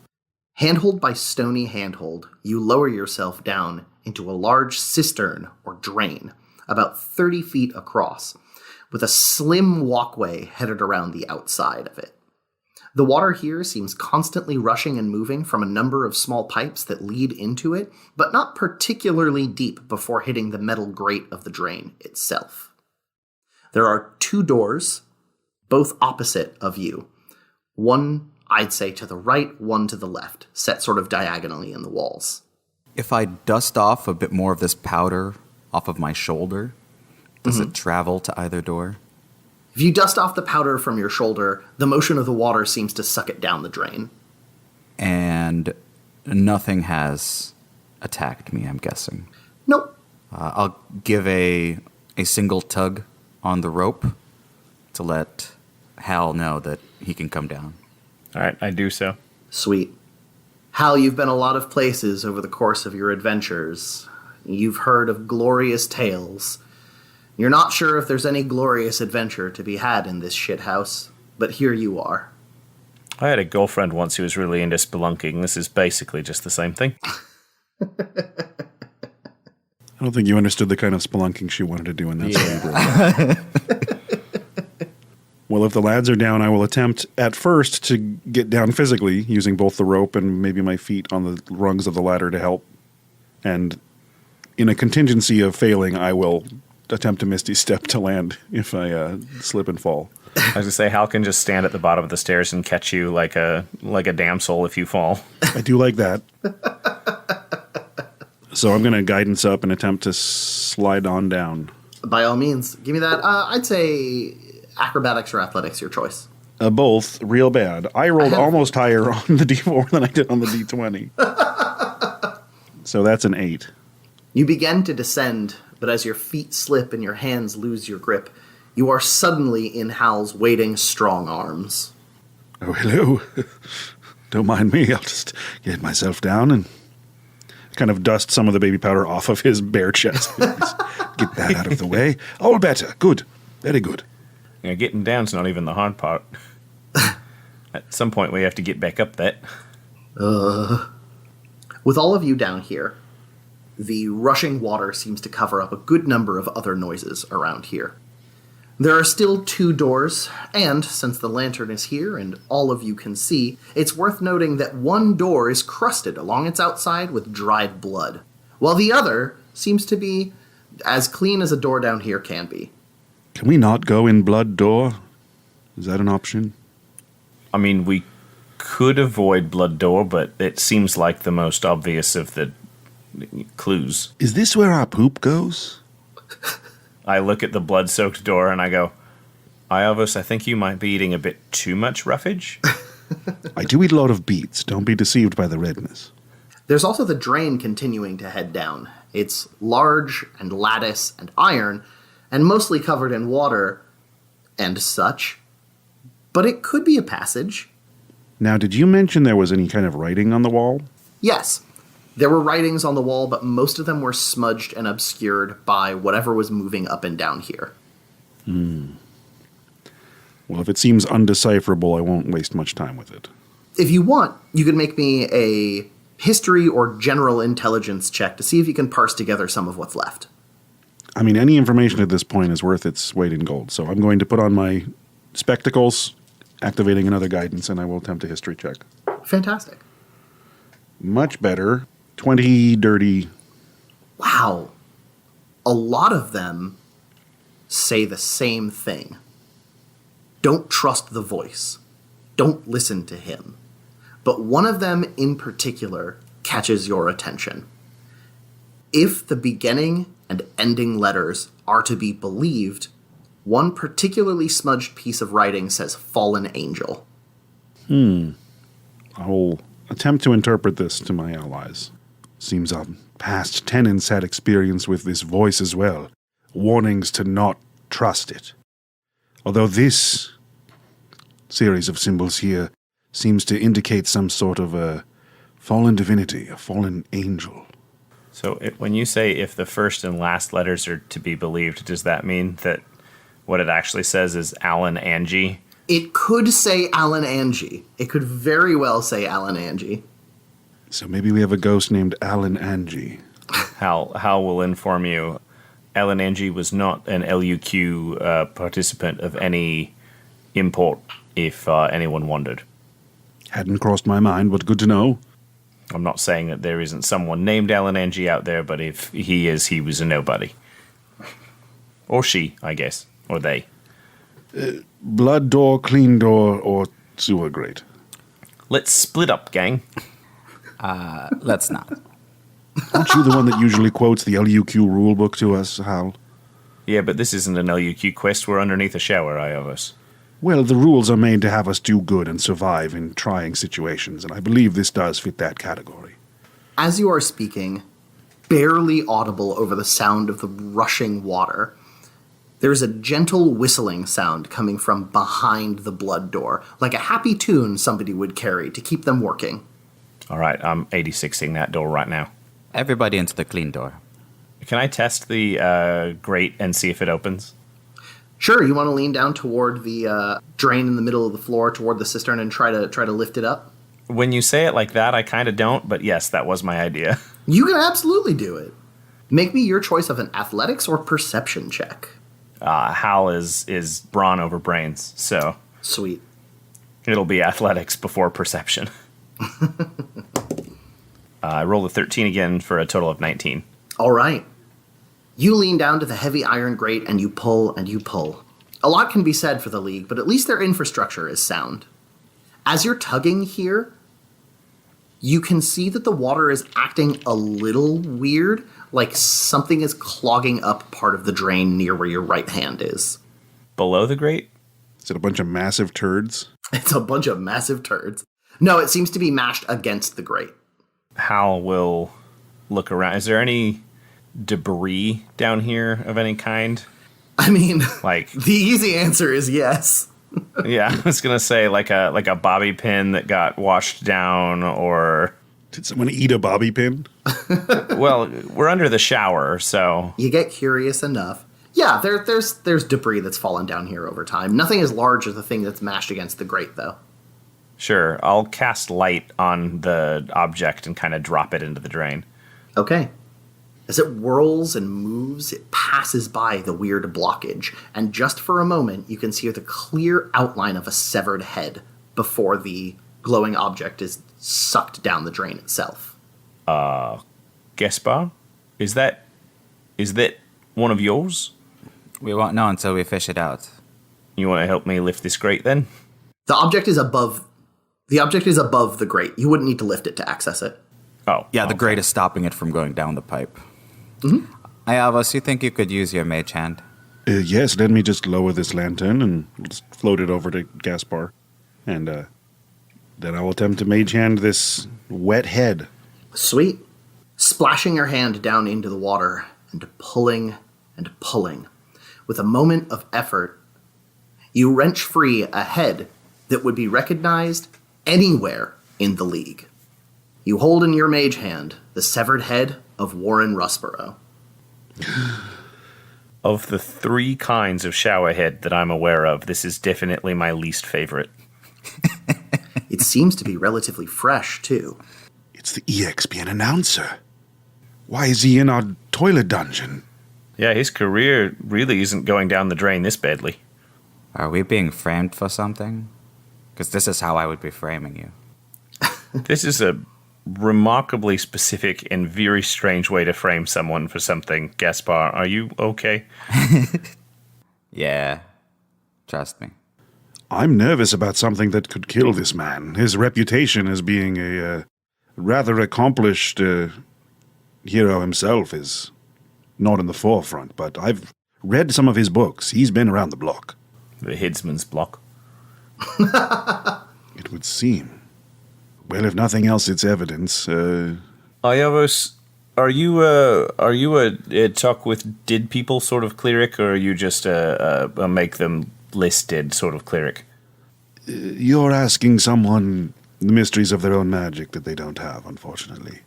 Handhold by stony handhold, you lower yourself down into a large cistern or drain, about 30 feet across, with a slim walkway headed around the outside of it. The water here seems constantly rushing and moving from a number of small pipes that lead into it, but not particularly deep before hitting the metal grate of the drain itself. There are 2 doors, both opposite of you. One, I'd say, to the right, one to the left, set sort of diagonally in the walls. If I dust off a bit more of this powder off of my shoulder, does it travel to either door? If you dust off the powder from your shoulder, the motion of the water seems to suck it down the drain. And nothing has attacked me, I'm guessing. Nope. I'll give a single tug on the rope to let Hal know that he can come down. All right, I do so. Sweet. Hal, you've been a lot of places over the course of your adventures. You've heard of glorious tales. You're not sure if there's any glorious adventure to be had in this shithouse, but here you are. I had a girlfriend once who was really into spelunking. This is basically just the same thing. I don't think you understood the kind of spelunking she wanted to do in that story. Well, if the lads are down, I will attempt at first to get down physically, using both the rope and maybe my feet on the rungs of the ladder to help. And in a contingency of failing, I will attempt to Misty Step to land if I slip and fall. I was going to say, Hal can just stand at the bottom of the stairs and catch you like a damsel if you fall. I do like that. So I'm going to guidance up and attempt to slide on down. By all means, give me that. I'd say acrobatics or athletics, your choice. Both real bad. I rolled almost higher on the D4 than I did on the D20. So that's an 8. You begin to descend, but as your feet slip and your hands lose your grip, you are suddenly in Hal's waiting strong arms. Oh, hello. Don't mind me. I'll just get myself down and kind of dust some of the baby powder off of his bare chest. Get that out of the way. All better. Good. Very good. Yeah, getting down's not even the hard part. At some point, we have to get back up that. With all of you down here, the rushing water seems to cover up a good number of other noises around here. There are still 2 doors, and since the lantern is here and all of you can see, it's worth noting that one door is crusted along its outside with dried blood, while the other seems to be as clean as a door down here can be. Can we not go in blood door? Is that an option? I mean, we could avoid blood door, but it seems like the most obvious of the clues. Is this where our poop goes? I look at the blood-soaked door and I go, Iovos, I think you might be eating a bit too much roughage. I do eat a lot of beets. Don't be deceived by the redness. There's also the drain continuing to head down. It's large and lattice and iron, and mostly covered in water, and such, but it could be a passage. Now, did you mention there was any kind of writing on the wall? Yes, there were writings on the wall, but most of them were smudged and obscured by whatever was moving up and down here. Well, if it seems undecipherable, I won't waste much time with it. If you want, you can make me a history or general intelligence check to see if you can parse together some of what's left. I mean, any information at this point is worth its weight in gold, so I'm going to put on my spectacles, activating another guidance, and I will attempt a history check. Fantastic. Much better. 20 dirty. Wow. A lot of them say the same thing. Don't trust the voice. Don't listen to him. But one of them in particular catches your attention. If the beginning and ending letters are to be believed, one particularly smudged piece of writing says fallen angel. I'll attempt to interpret this to my allies. Seems our past tenants had experience with this voice as well. Warnings to not trust it. Although this series of symbols here seems to indicate some sort of a fallen divinity, a fallen angel. So when you say if the first and last letters are to be believed, does that mean that what it actually says is Alan Angie? It could say Alan Angie. It could very well say Alan Angie. So maybe we have a ghost named Alan Angie. Hal will inform you. Alan Angie was not an LUQ participant of any import, if anyone wondered. Hadn't crossed my mind, but good to know. I'm not saying that there isn't someone named Alan Angie out there, but if he is, he was a nobody. Or she, I guess. Or they. Blood door, clean door, or sewer grate? Let's split up, gang. Let's not. Aren't you the one that usually quotes the LUQ rulebook to us, Hal? Yeah, but this isn't an LUQ quest. We're underneath a shower, I of us. Well, the rules are made to have us do good and survive in trying situations, and I believe this does fit that category. As you are speaking, barely audible over the sound of the rushing water, there's a gentle whistling sound coming from behind the blood door, like a happy tune somebody would carry to keep them working. All right, I'm 86ing that door right now. Everybody into the clean door. Can I test the grate and see if it opens? Sure, you want to lean down toward the drain in the middle of the floor, toward the cistern, and try to lift it up? When you say it like that, I kind of don't, but yes, that was my idea. You can absolutely do it. Make me your choice of an athletics or perception check. Hal is brawn over brains, so Sweet. it'll be athletics before perception. I rolled a 13 again for a total of 19. All right. You lean down to the heavy iron grate and you pull and you pull. A lot can be said for the League, but at least their infrastructure is sound. As you're tugging here, you can see that the water is acting a little weird, like something is clogging up part of the drain near where your right hand is. Below the grate? Is it a bunch of massive turds? It's a bunch of massive turds. No, it seems to be mashed against the grate. Hal will look around. Is there any debris down here of any kind? I mean, Like, the easy answer is yes. yeah, I was gonna say like a bobby pin that got washed down, or Did someone eat a bobby pin? well, we're under the shower, so You get curious enough. Yeah, there's debris that's fallen down here over time. Nothing as large as the thing that's mashed against the grate, though. sure, I'll cast light on the object and kind of drop it into the drain. Okay. As it whirls and moves, it passes by the weird blockage, and just for a moment, you can see the clear outline of a severed head before the glowing object is sucked down the drain itself. Gaspar, is that one of yours? We won't know until we fish it out. You want to help me lift this grate then? The object is above the grate. You wouldn't need to lift it to access it. Oh, Yeah, the grate is stopping it from going down the pipe. Mm-hmm. Ayavos, you think you could use your mage hand? Yes, let me just lower this lantern and just float it over to Gaspar. And then I will attempt to mage hand this wet head. Sweet. Splashing your hand down into the water and pulling and pulling. With a moment of effort, You wrench free a head that would be recognized anywhere in the League. You hold in your mage hand the severed head of Warren Russborough. Of the 3 kinds of showerhead that I'm aware of, this is definitely my least favorite. It seems to be relatively fresh, too. It's the EXPN announcer. Why is he in our toilet dungeon? Yeah, his career really isn't going down the drain this badly. Are we being framed for something? Because this is how I would be framing you. This is a remarkably specific and very strange way to frame someone for something. Gaspar, are you okay? Yeah, trust me. I'm nervous about something that could kill this man. His reputation as being a rather accomplished hero himself is not in the forefront, but I've read some of his books. He's been around the block. The headsman's block. It would seem. Well, if nothing else, it's evidence. Iavos, are you a talk with dead people sort of cleric, or are you just a make them list dead sort of cleric? You're asking someone the mysteries of their own magic that they don't have, unfortunately.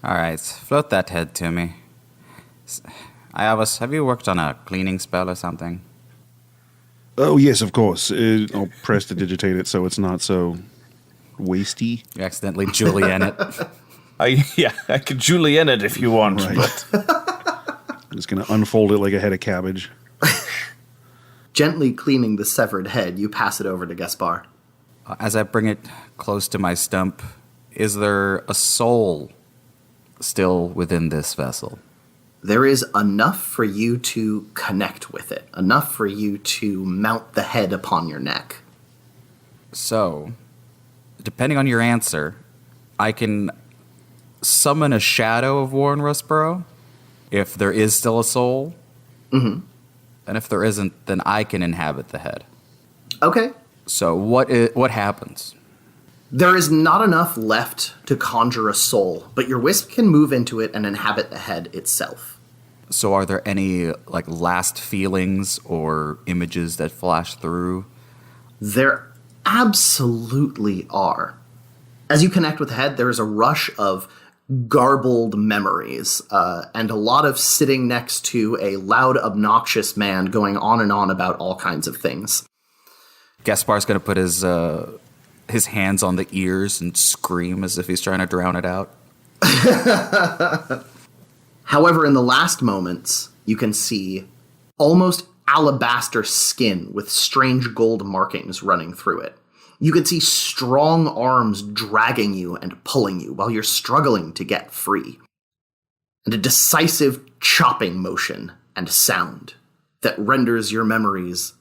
All right, float that head to me. Iavos, have you worked on a cleaning spell or something? Oh, yes, of course. I'll press to digitate it so it's not so wasty. You accidentally Julienne it. I could Julienne it if you want, Right. but I'm just going to unfold it like a head of cabbage. Gently cleaning the severed head, you pass it over to Gaspar. As I bring it close to my stump, is there a soul still within this vessel? There is enough for you to connect with it, enough for you to mount the head upon your neck. So, depending on your answer, I can summon a shadow of Warren Russborough if there is still a soul. Mm-hmm. And if there isn't, then I can inhabit the head. Okay. So what happens? There is not enough left to conjure a soul, but your wisp can move into it and inhabit the head itself. So are there any last feelings or images that flash through? There absolutely are. As you connect with the head, there is a rush of garbled memories, and a lot of sitting next to a loud, obnoxious man going on and on about all kinds of things. Gaspar's going to put his hands on the ears and scream as if he's trying to drown it out. However, in the last moments, you can see almost alabaster skin with strange gold markings running through it. You can see strong arms dragging you and pulling you while you're struggling to get free. And a decisive chopping motion and sound that renders your memories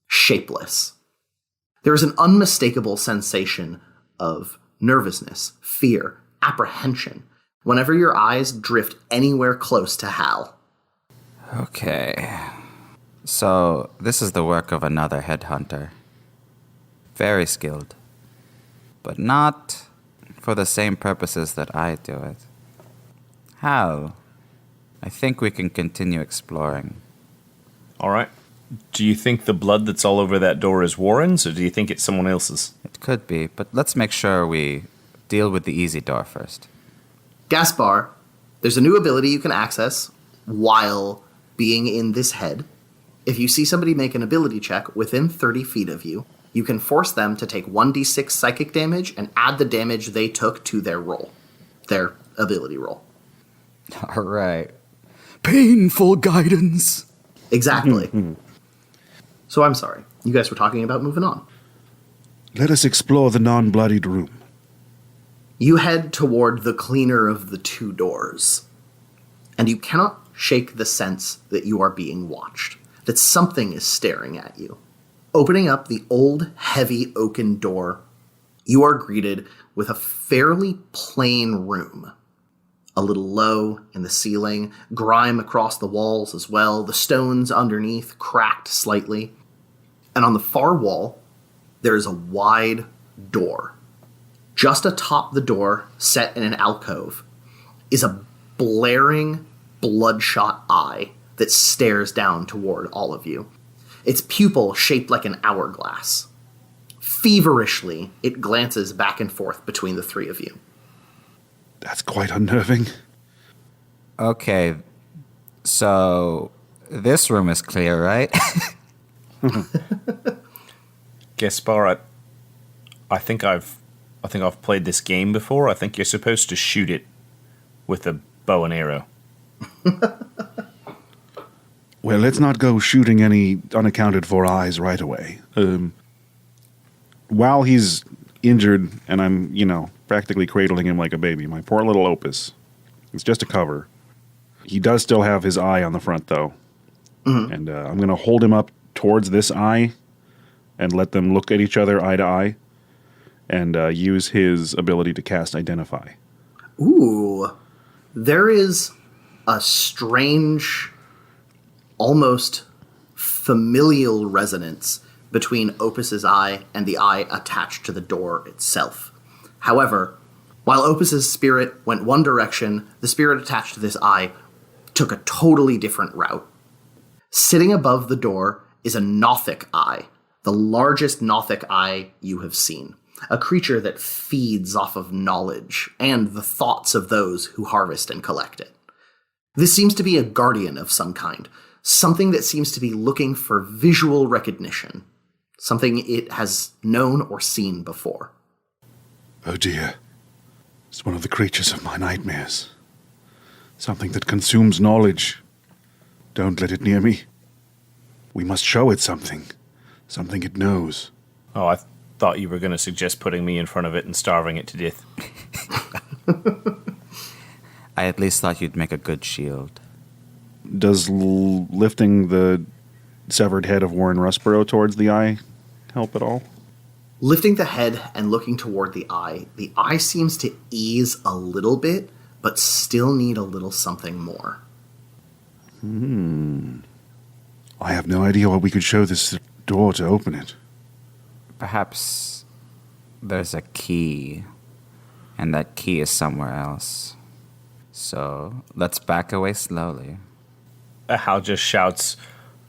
shapeless. There is an unmistakable sensation of nervousness, fear, apprehension whenever your eyes drift anywhere close to Hal. Okay. So, this is the work of another headhunter. Very skilled. But not for the same purposes that I do it. Hal, I think we can continue exploring. all right. Do you think the blood that's all over that door is Warren's, or do you think it's someone else's? It could be, but let's make sure we deal with the easy door first. Gaspar, there's a new ability you can access while being in this head. If you see somebody make an ability check within 30 feet of you, you can force them to take 1d6 psychic damage and add the damage they took to their roll, their ability roll. All right. Painful guidance. Exactly. So I'm sorry. You guys were talking about moving on. Let us explore the non-bloodied room. You head toward the cleaner of the two doors, and you cannot shake the sense that you are being watched, that something is staring at you. Opening up the old, heavy oaken door, you are greeted with a fairly plain room. A little low in the ceiling, grime across the walls as well, the stones underneath cracked slightly. And on the far wall, there is a wide door. Just atop the door, set in an alcove, is a blaring, bloodshot eye that stares down toward all of you. its pupil shaped like an hourglass. Feverishly, it glances back and forth between the three of you. That's quite unnerving. Okay, so this room is clear, right? Gaspar, I think I've played this game before. I think you're supposed to shoot it with a bow and arrow. Well, let's not go shooting any unaccounted for eyes right away. While he's injured and I'm, practically cradling him like a baby, my poor little Opus, it's just a cover. He does still have his eye on the front, though. Mm-hmm. And I'm going to hold him up towards this eye and let them look at each other eye to eye and use his ability to cast Identify. Ooh. There is a strange, almost familial resonance between Opus's eye and the eye attached to the door itself. However, while Opus's spirit went one direction, the spirit attached to this eye took a totally different route. Sitting above the door is a Nothic eye, the largest Nothic eye you have seen. A creature that feeds off of knowledge and the thoughts of those who harvest and collect it. This seems to be a guardian of some kind, something that seems to be looking for visual recognition, something it has known or seen before. Oh dear. It's one of the creatures of my nightmares. Something that consumes knowledge. Don't let it near me. We must show it something. Something it knows. Oh, I thought you were going to suggest putting me in front of it and starving it to death. I at least thought you'd make a good shield. Does lifting the severed head of Warren Rusborough towards the eye help at all? Lifting the head and looking toward the eye seems to ease a little bit, but still need a little something more. I have no idea what we could show this door to open it. Perhaps there's a key, and that key is somewhere else. So let's back away slowly. Hal just shouts,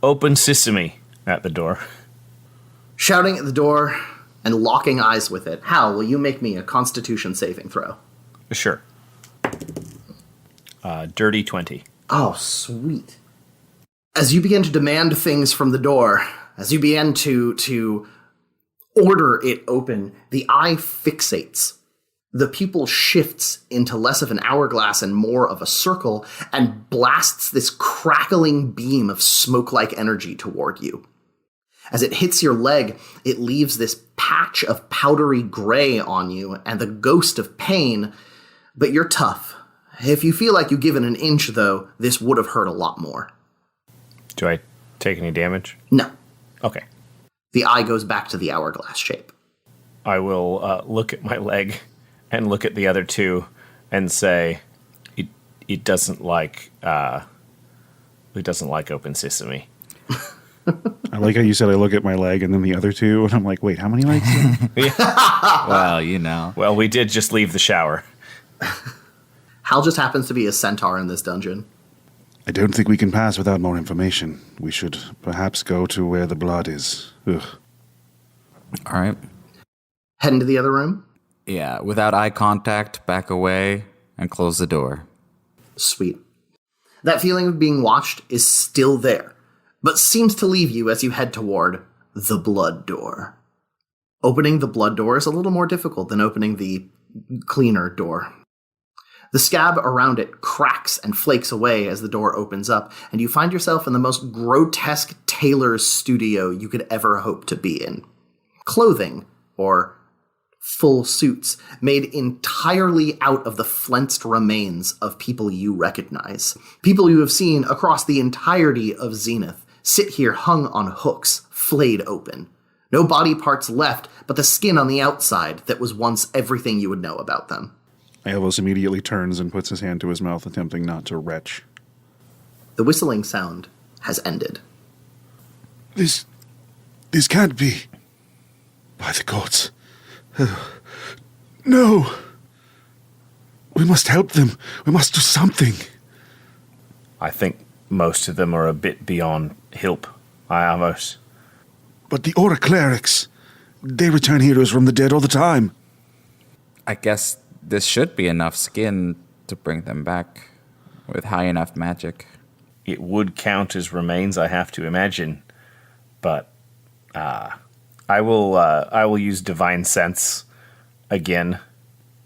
"Open sesame," at the door. Shouting at the door and locking eyes with it. Hal, will you make me a Constitution saving throw? Sure. Dirty 20. Oh, sweet. As you begin to demand things from the door, as you begin to order it open, the eye fixates. The pupil shifts into less of an hourglass and more of a circle and blasts this crackling beam of smoke-like energy toward you. As it hits your leg, it leaves this patch of powdery gray on you and the ghost of pain, but you're tough. If you feel like you give it an inch, though, this would have hurt a lot more. Do I take any damage? No. Okay. The eye goes back to the hourglass shape. I will look at my leg and look at the other two and say, it doesn't like open sesame. I like how you said I look at my leg and then the other two, and I'm like, wait, how many legs? Well, Well, we did just leave the shower. Hal just happens to be a centaur in this dungeon. I don't think we can pass without more information. We should perhaps go to where the blood is. Ugh. All right. Head into the other room? Yeah, without eye contact, back away and close the door. Sweet. That feeling of being watched is still there, but seems to leave you as you head toward the blood door. Opening the blood door is a little more difficult than opening the cleaner door. The scab around it cracks and flakes away as the door opens up, and you find yourself in the most grotesque tailor's studio you could ever hope to be in. Clothing, or full suits, made entirely out of the flensed remains of people you recognize. People you have seen across the entirety of Zenith sit here hung on hooks, flayed open. No body parts left, but the skin on the outside that was once everything you would know about them. Aeolus immediately turns and puts his hand to his mouth, attempting not to retch. The whistling sound has ended. This can't be. By the gods. No! We must help them. We must do something. I think most of them are a bit beyond help. I almost But the Aura clerics, they return heroes from the dead all the time. I guess this should be enough skin to bring them back with high enough magic. It would count as remains, I have to imagine. But I will use Divine Sense again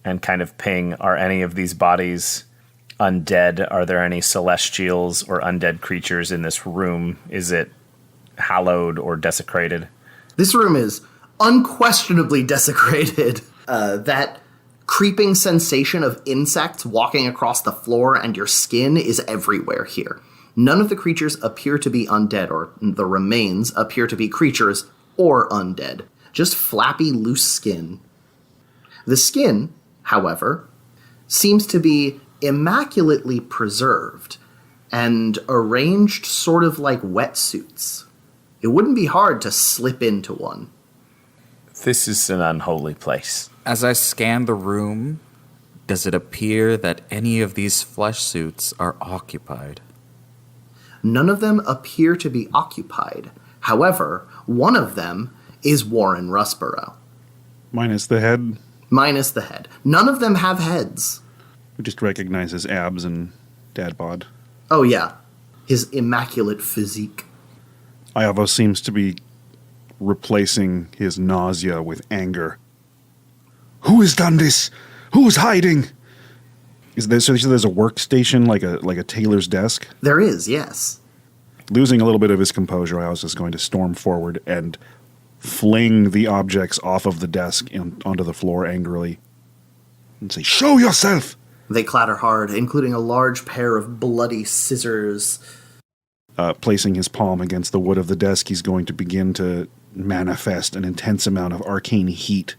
and kind of ping, are any of these bodies undead? Are there any celestials or undead creatures in this room? Is it hallowed or desecrated? This room is unquestionably desecrated. That creeping sensation of insects walking across the floor and your skin is everywhere here. None of the creatures appear to be undead, or the remains appear to be creatures or undead. Just flappy, loose skin. The skin, however, seems to be immaculately preserved and arranged sort of like wetsuits. It wouldn't be hard to slip into one. This is an unholy place. As I scan the room, does it appear that any of these flesh suits are occupied? None of them appear to be occupied. However, one of them is Warren Rusborough. Minus the head. Minus the head. None of them have heads. We just recognize his abs and dad bod. Oh yeah, his immaculate physique. Iavo seems to be replacing his nausea with anger. Who has done this? Who is hiding? So there's a workstation, like a tailor's desk? There is, yes. Losing a little bit of his composure, I was just going to storm forward and fling the objects off of the desk onto the floor angrily and say, "Show yourself!" They clatter hard, including a large pair of bloody scissors. Placing his palm against the wood of the desk, he's going to begin to manifest an intense amount of arcane heat.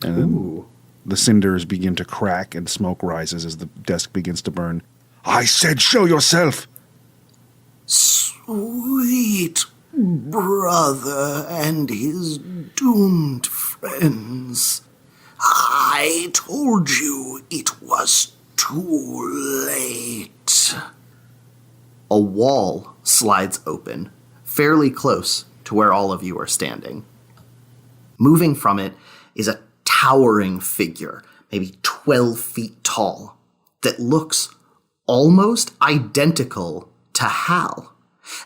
And then the cinders begin to crack and smoke rises as the desk begins to burn. "I said show yourself!" Sweet brother and his doomed friends. I told you it was too late. A wall slides open, fairly close to where all of you are standing. Moving from it is a towering figure, maybe 12 feet tall, that looks almost identical to Hal,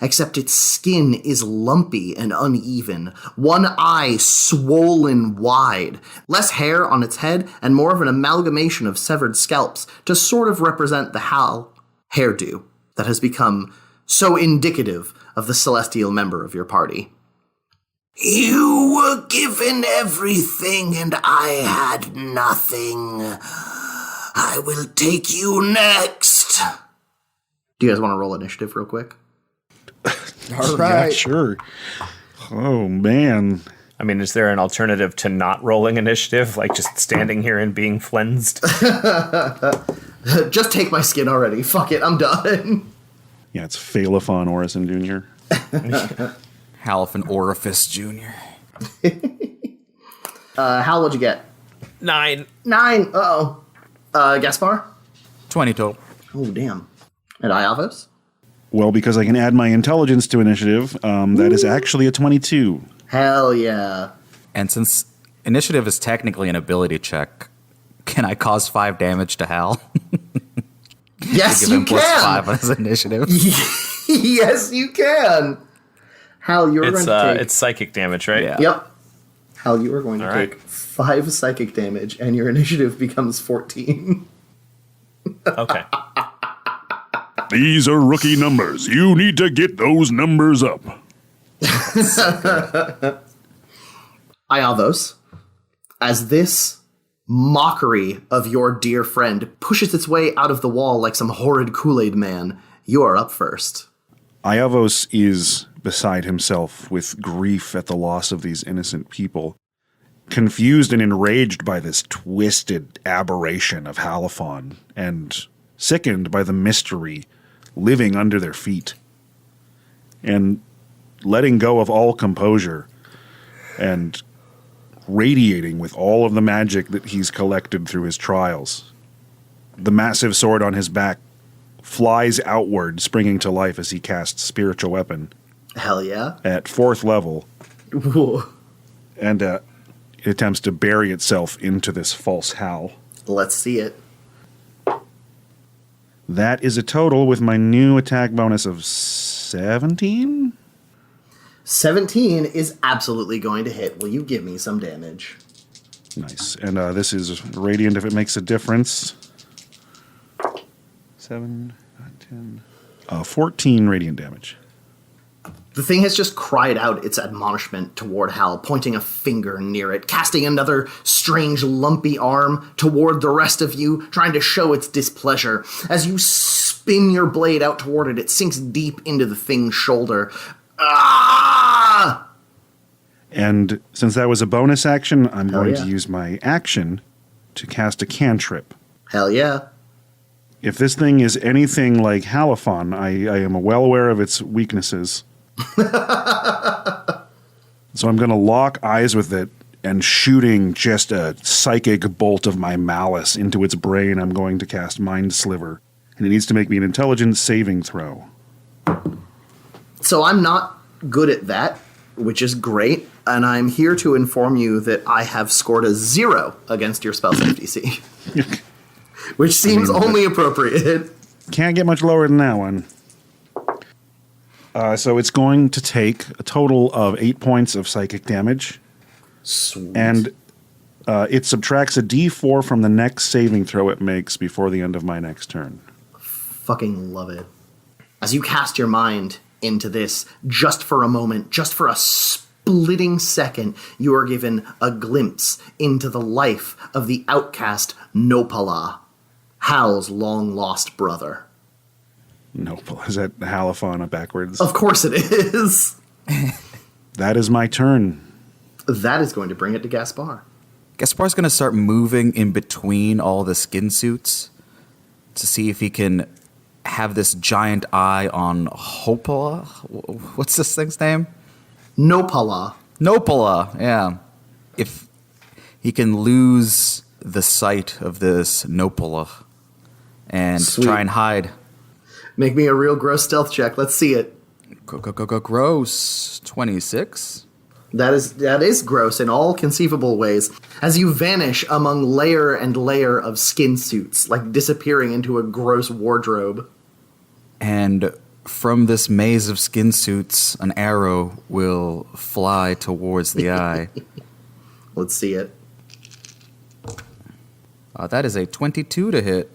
except its skin is lumpy and uneven, one eye swollen wide, less hair on its head, and more of an amalgamation of severed scalps to sort of represent the Hal hairdo that has become so indicative of the celestial member of your party. You were given everything and I had nothing. I will take you next. Do you guys want to roll initiative real quick? All right. Yeah, sure. Oh, man. I mean, is there an alternative to not rolling initiative, like just standing here and being flensed? Just take my skin already. Fuck it, I'm done. Yeah, it's Phalafon Orison Jr. Halfin Orifice Jr. Hal, what'd you get? 9. 9. Uh-oh. Gaspar? 20 total. Oh, damn. And Iavos? Well, because I can add my intelligence to initiative, that is actually a 22. Hell yeah. And since initiative is technically an ability check, can I cause 5 damage to Hal? Yes, Give you him can. +5 on his initiative. Yes, you can. Hal, you're going to take... It's psychic damage, right? Yeah. Yep. Hal, you are going to All take right. 5 psychic damage, and your initiative becomes 14. Okay. These are rookie numbers. You need to get those numbers up. Iavos, as this mockery of your dear friend pushes its way out of the wall like some horrid Kool-Aid man, you are up first. Iavos is beside himself with grief at the loss of these innocent people, confused and enraged by this twisted aberration of Halifon, and sickened by the mystery living under their feet, and letting go of all composure, and radiating with all of the magic that he's collected through his trials. The massive sword on his back flies outward, springing to life as he casts Spiritual Weapon. Hell yeah. at 4th level. Ooh. And it attempts to bury itself into this false howl. Let's see it. That is a total with my new attack bonus of 17? 17 is absolutely going to hit. Will you give me some damage? Nice. And this is radiant if it makes a difference. 7, 9, 10. 14 radiant damage. The thing has just cried out its admonishment toward Hal, pointing a finger near it, casting another strange lumpy arm toward the rest of you, trying to show its displeasure. As you spin your blade out toward it, it sinks deep into the thing's shoulder. Ah! And since that was a bonus action, I'm Hell going yeah. to use my action to cast a cantrip. Hell yeah. If this thing is anything like Halifon, I am well aware of its weaknesses. So I'm going to lock eyes with it and shooting just a psychic bolt of my malice into its brain, I'm going to cast Mind Sliver. And it needs to make me an intelligence saving throw. So I'm not good at that, which is great, and I'm here to inform you that I have scored a 0 against your spell save DC. Which seems only appropriate. Can't get much lower than that one. So it's going to take a total of 8 points of psychic damage. Sweet. And it subtracts a d4 from the next saving throw it makes before the end of my next turn. Fucking love it. As you cast your mind into this, just for a moment, just for a splitting second, you are given a glimpse into the life of the outcast Nopala, Hal's long-lost brother. Nope. Is that Halifon backwards? Of course it is. That is my turn. That is going to bring it to Gaspar. Gaspar's going to start moving in between all the skin suits to see if he can have this giant eye on Hopola. What's this thing's name? Nopala. Nopala, yeah. If he can lose the sight of this Nopala and Sweet. try and hide. Make me a real gross stealth check. Let's see it. Go, gross. 26. That is gross in all conceivable ways. As you vanish among layer and layer of skin suits, like disappearing into a gross wardrobe. And from this maze of skin suits, an arrow will fly towards the eye. Let's see it. That is a 22 to hit.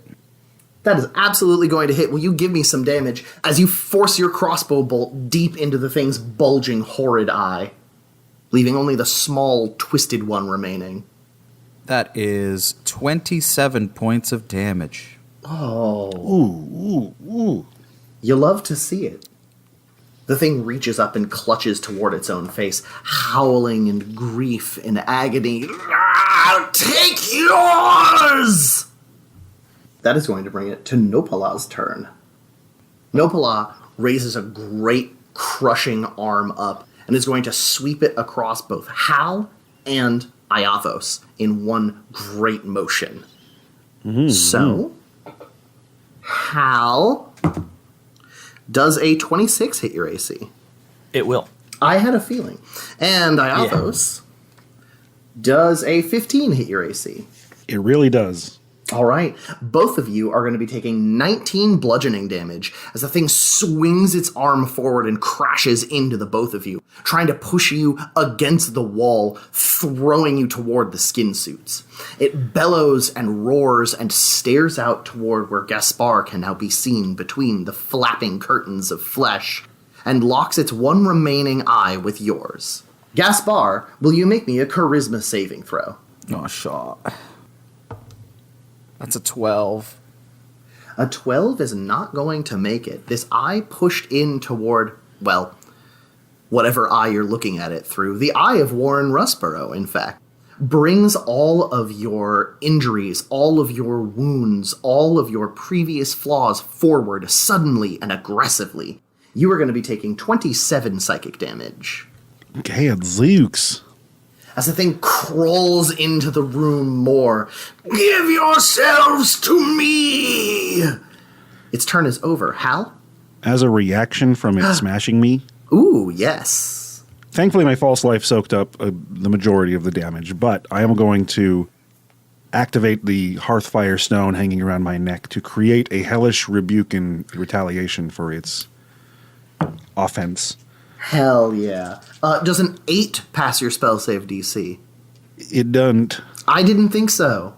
That is absolutely going to hit. Will you give me some damage as you force your crossbow bolt deep into the thing's bulging, horrid eye, leaving only the small, twisted one remaining? That is 27 points of damage. Oh. Ooh. You love to see it. The thing reaches up and clutches toward its own face, howling in grief and agony. "Ah, take yours!" That is going to bring it to Nopala's turn. Nopala raises a great crushing arm up and is going to sweep it across both Hal and Iavos in one great motion. So, Hal, does a 26 hit your AC? It will. I had a feeling. And Iavos, does a 15 hit your AC? It really does. All right. Both of you are going to be taking 19 bludgeoning damage as the thing swings its arm forward and crashes into the both of you, trying to push you against the wall, throwing you toward the skin suits. It bellows and roars and stares out toward where Gaspar can now be seen between the flapping curtains of flesh, and locks its one remaining eye with yours. Gaspar, will you make me a charisma saving throw? Oh, shot. That's a 12. A 12 is not going to make it. This eye pushed in toward, well, whatever eye you're looking at it through, the eye of Warren Rusborough, in fact, brings all of your injuries, all of your wounds, all of your previous flaws forward suddenly and aggressively. You are going to be taking 27 psychic damage. Okay, Zooks. As the thing crawls into the room more. Give yourselves to me! Its turn is over. Hal? As a reaction from it smashing me, Ooh, yes. Thankfully, my false life soaked up the majority of the damage, but I am going to activate the Hearthfire Stone hanging around my neck to create a hellish rebuke in retaliation for its offense. Hell yeah. Does an 8 pass your spell save DC? It doesn't. I didn't think so.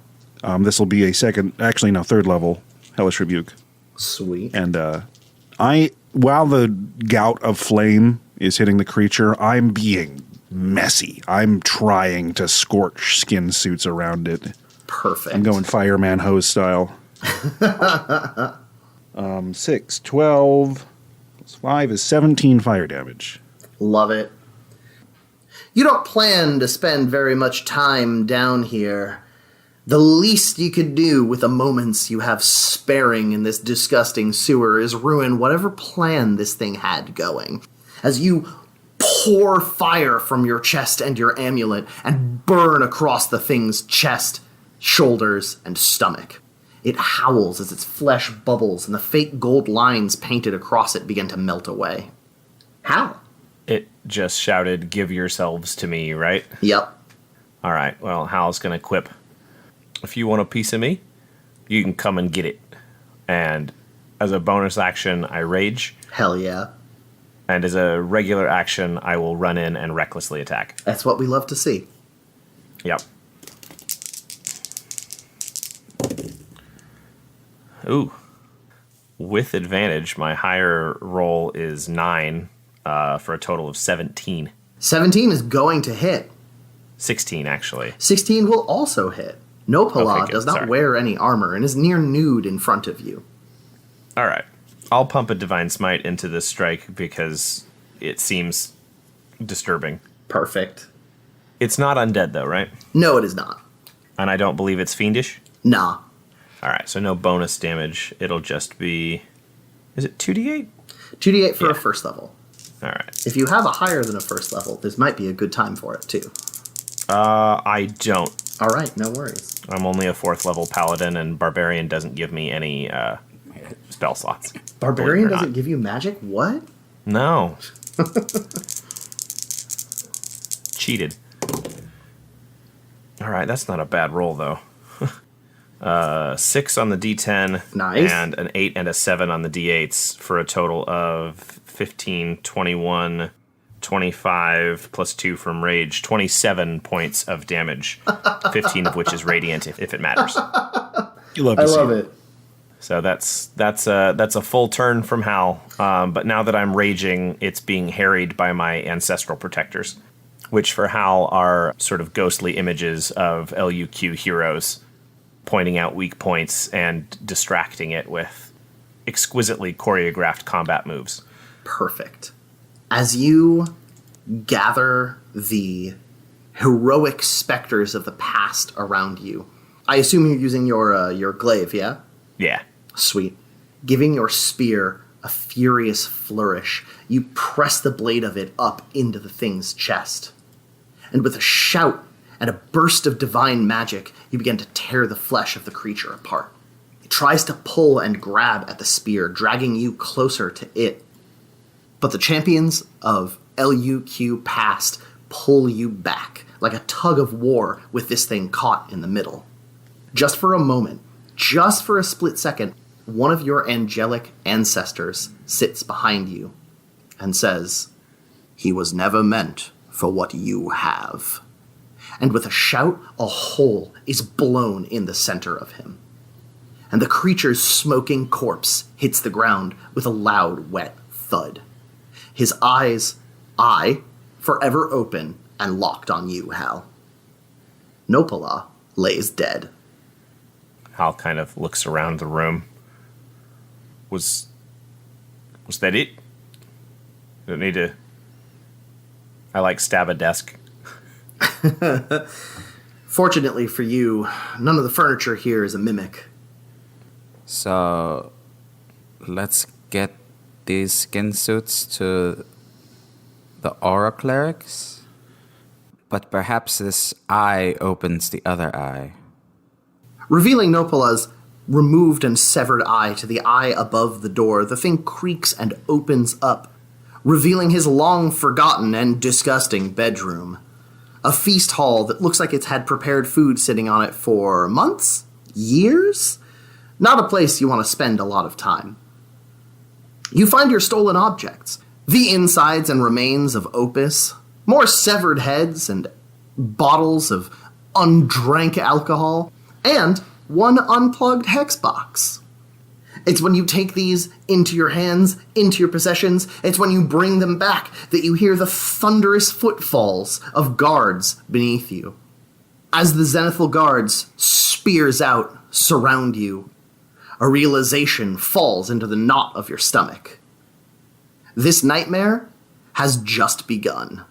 This will be a third level hellish rebuke. Sweet. And while the gout of flame is hitting the creature, I'm being messy. I'm trying to scorch skin suits around it. Perfect. I'm going fireman hose style. 6, 12, plus 5 is 17 fire damage. Love it. You don't plan to spend very much time down here. The least you could do with the moments you have sparing in this disgusting sewer is ruin whatever plan this thing had going. As you pour fire from your chest and your amulet and burn across the thing's chest, shoulders, and stomach. It howls as its flesh bubbles and the fake gold lines painted across it begin to melt away. How? It just shouted, "Give yourselves to me," right? Yep. All right, well, Hal's going to quip. If you want a piece of me, you can come and get it. And as a bonus action, I rage. Hell yeah. And as a regular action, I will run in and recklessly attack. That's what we love to see. Yep. Ooh. With advantage, my higher roll is 9 for a total of 17. 17 is going to hit. 16, actually. 16 will also hit. Nopala Okay, good. does not Sorry. wear any armor and is near nude in front of you. All right. I'll pump a Divine Smite into this strike because it seems disturbing. Perfect. It's not undead, though, right? No, it is not. And I don't believe it's fiendish? Nah. All right, so no bonus damage. It'll just be... Is it 2d8? 2d8 for a first level. All right. If you have a higher than a first level, this might be a good time for it, too. I don't. All right, no worries. I'm only a 4th level paladin, and Barbarian doesn't give me any spell slots. Barbarian Believe it or doesn't not. give you magic? What? No. Cheated. All right, that's not a bad roll, though. 6 on the D10. Nice. And an 8 and a 7 on the D8s for a total of 15, 21, 25, plus 2 from rage, 27 points of damage, 15 of which is radiant if it matters. You love I to see love it. So that's a full turn from Hal. But now that I'm raging, it's being harried by my ancestral protectors, which for Hal are sort of ghostly images of LUQ heroes, pointing out weak points and distracting it with exquisitely choreographed combat moves. Perfect. As you gather the heroic specters of the past around you, I assume you're using your glaive, yeah? Yeah. Sweet. Giving your spear a furious flourish, you press the blade of it up into the thing's chest. And with a shout and a burst of divine magic, you begin to tear the flesh of the creature apart. It tries to pull and grab at the spear, dragging you closer to it. But the champions of LUQ past pull you back, like a tug of war with this thing caught in the middle. Just for a moment, just for a split second, one of your angelic ancestors sits behind you and says, "He was never meant for what you have." And with a shout, a hole is blown in the center of him. And the creature's smoking corpse hits the ground with a loud, wet thud. His eyes, forever open and locked on you, Hal. Nopala lays dead. Hal kind of looks around the room. Was that it? Don't need to... I stab a desk. Fortunately for you, none of the furniture here is a mimic. So, let's get these skin suits to the aura clerics? But perhaps this eye opens the other eye. Revealing Nopala's removed and severed eye to the eye above the door, the thing creaks and opens up, revealing his long-forgotten and disgusting bedroom. A feast hall that looks like it's had prepared food sitting on it for months? Years? Not a place you want to spend a lot of time. You find your stolen objects. The insides and remains of Opus, more severed heads and bottles of undrank alcohol, and one unplugged hex box. It's when you take these into your hands, into your possessions, it's when you bring them back that you hear the thunderous footfalls of guards beneath you. As the zenithal guards, spears out, surround you, a realization falls into the knot of your stomach. This nightmare has just begun.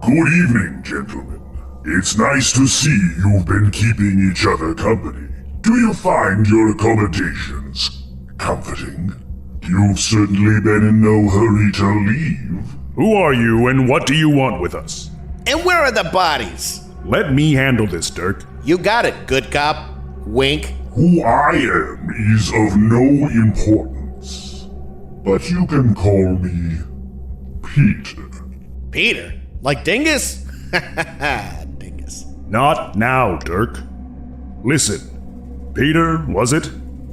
Good evening, gentlemen. It's nice to see you've been keeping each other company. Do you find your accommodations comforting? You've certainly been in no hurry to leave. Who are you and what do you want with us? And where are the bodies? Let me handle this, Dirk. You got it, good cop. Wink. Who I am is of no importance. But you can call me Peter. Peter? Like Dingus? Dingus. Not now, Dirk. Listen, Peter, was it?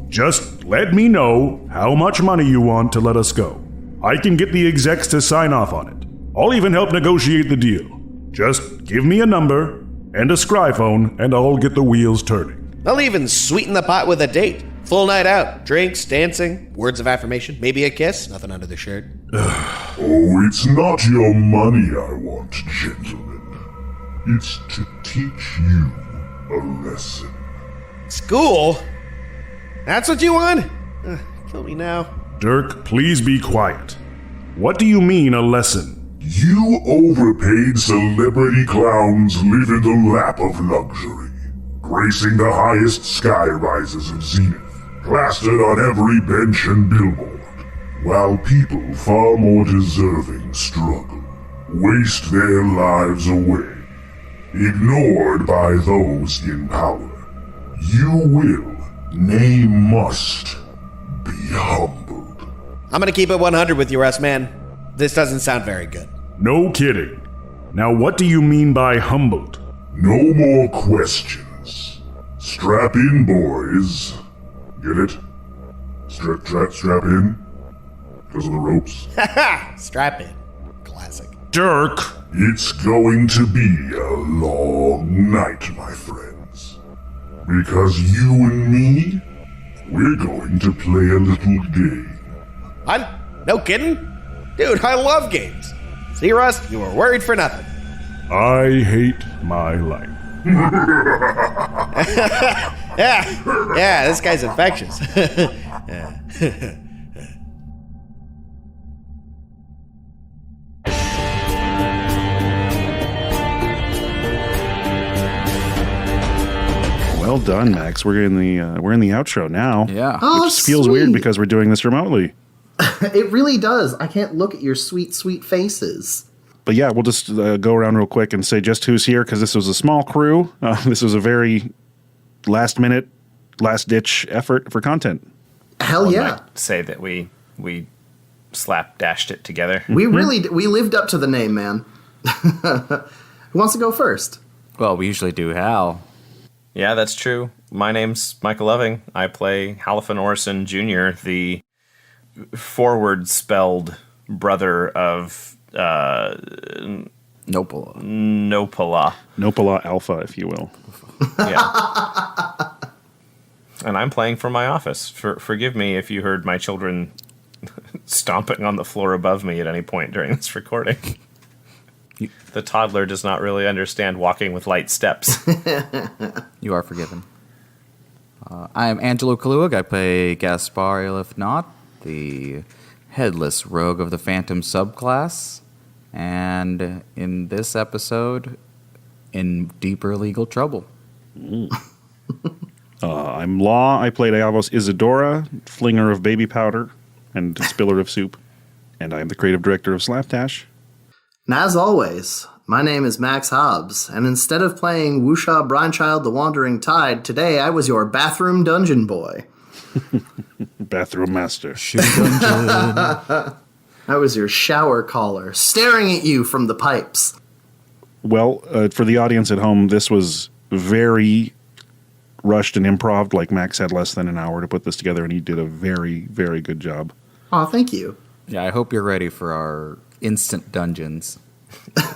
Just let me know how much money you want to let us go. I can get the execs to sign off on it. I'll even help negotiate the deal. Just give me a number and a scryphone and I'll get the wheels turning. I'll even sweeten the pot with a date. Full night out. Drinks, dancing, words of affirmation, maybe a kiss. Nothing under the shirt. Oh, it's not your money I want, gentlemen. It's to teach you a lesson. School? That's what you want? Kill me now. Dirk, please be quiet. What do you mean, a lesson? You overpaid celebrity clowns live in the lap of luxury, gracing the highest sky rises of Zenith, plastered on every bench and billboard, while people far more deserving struggle, waste their lives away, ignored by those in power. You will, nay must, be humbled. I'm gonna keep it 100 with you, Russ, man. This doesn't sound very good. No kidding. Now what do you mean by humbled? No more questions. Strap in, boys. Get it? Strap in? Because of the ropes? Strap in. Classic. Dirk! It's going to be a long night, my friends. Because you and me, we're going to play a little game. What? No kidding? Dude, I love games. See, Russ, you were worried for nothing. I hate my life. Yeah, this guy's infectious. Well done, Max. We're in the outro now. Yeah. Oh, Which feels sweet. weird because we're doing this remotely. It really does. I can't look at your sweet, sweet faces. But yeah, we'll just go around real quick and say just who's here, because this was a small crew. This was a very last-minute, last-ditch effort for content. Hell yeah. Might say that we slapdashed it together. We really we lived up to the name, man. Who wants to go first? Well, we usually do Hal. Yeah, that's true. My name's Michael Loving. I play Halifin Orson Jr., the forward-spelled brother of Nopola. Nopala Alpha, if you will. Yeah. And I'm playing from my office. Forgive me if you heard my children stomping on the floor above me at any point during this recording. The toddler does not really understand walking with light steps. You are forgiven. I'm Angelo Kaluag. I play Gaspar Ilifnot, the headless rogue of the Phantom subclass. And in this episode, in deeper legal trouble. I'm Law. I played Avos Isadora, flinger of baby powder and spiller of soup. And I am the creative director of Slapdash. And as always, My name is Max Hobbs, and instead of playing Wusha Brinechild the Wandering Tide, today I was your bathroom dungeon boy. Bathroom master. I was your shower caller, staring at you from the pipes. Well, for the audience at home, this was very rushed and improv. Like, Max had less than an hour to put this together, and he did a very, very good job. Oh, thank you. Yeah, I hope you're ready for our instant dungeons.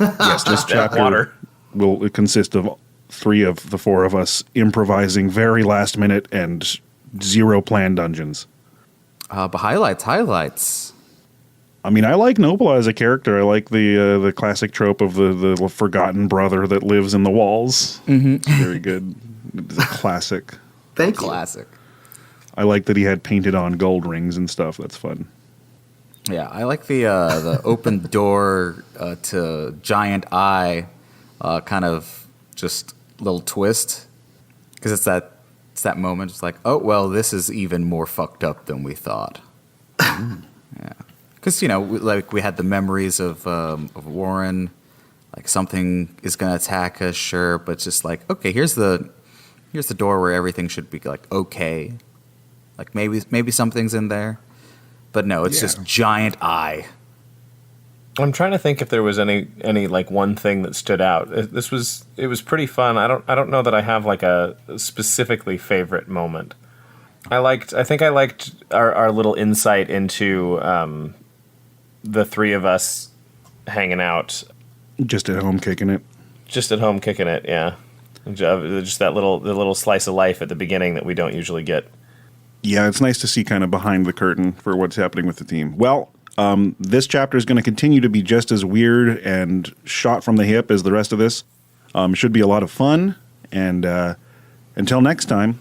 Yes, this chapter will consist of 3 of the 4 of us improvising very last minute and zero plan dungeons. But highlights. I mean, I like Nobla as a character. I like the classic trope of the forgotten brother that lives in the walls. Mm-hmm. Very good. It's a classic. Thank you. Classic. I like that he had painted on gold rings and stuff. That's fun. Yeah, I like the open door to giant eye kind of just little twist, because it's that moment. It's like, oh well, this is even more fucked up than we thought. Yeah, because we had the memories of Warren, like something is gonna attack us, sure, but just like, okay, here's the door where everything should be like okay, like maybe something's in there. But no, it's just giant eye. I'm trying to think if there was any like one thing that stood out. It was pretty fun. I don't know that I have like a specifically favorite moment. I think I liked our little insight into the 3 of us hanging out. Just at home kicking it. Yeah. Just the little slice of life at the beginning that we don't usually get. Yeah, it's nice to see kind of behind the curtain for what's happening with the team. Well, this chapter is going to continue to be just as weird and shot from the hip as the rest of this. Should be a lot of fun. And until next time,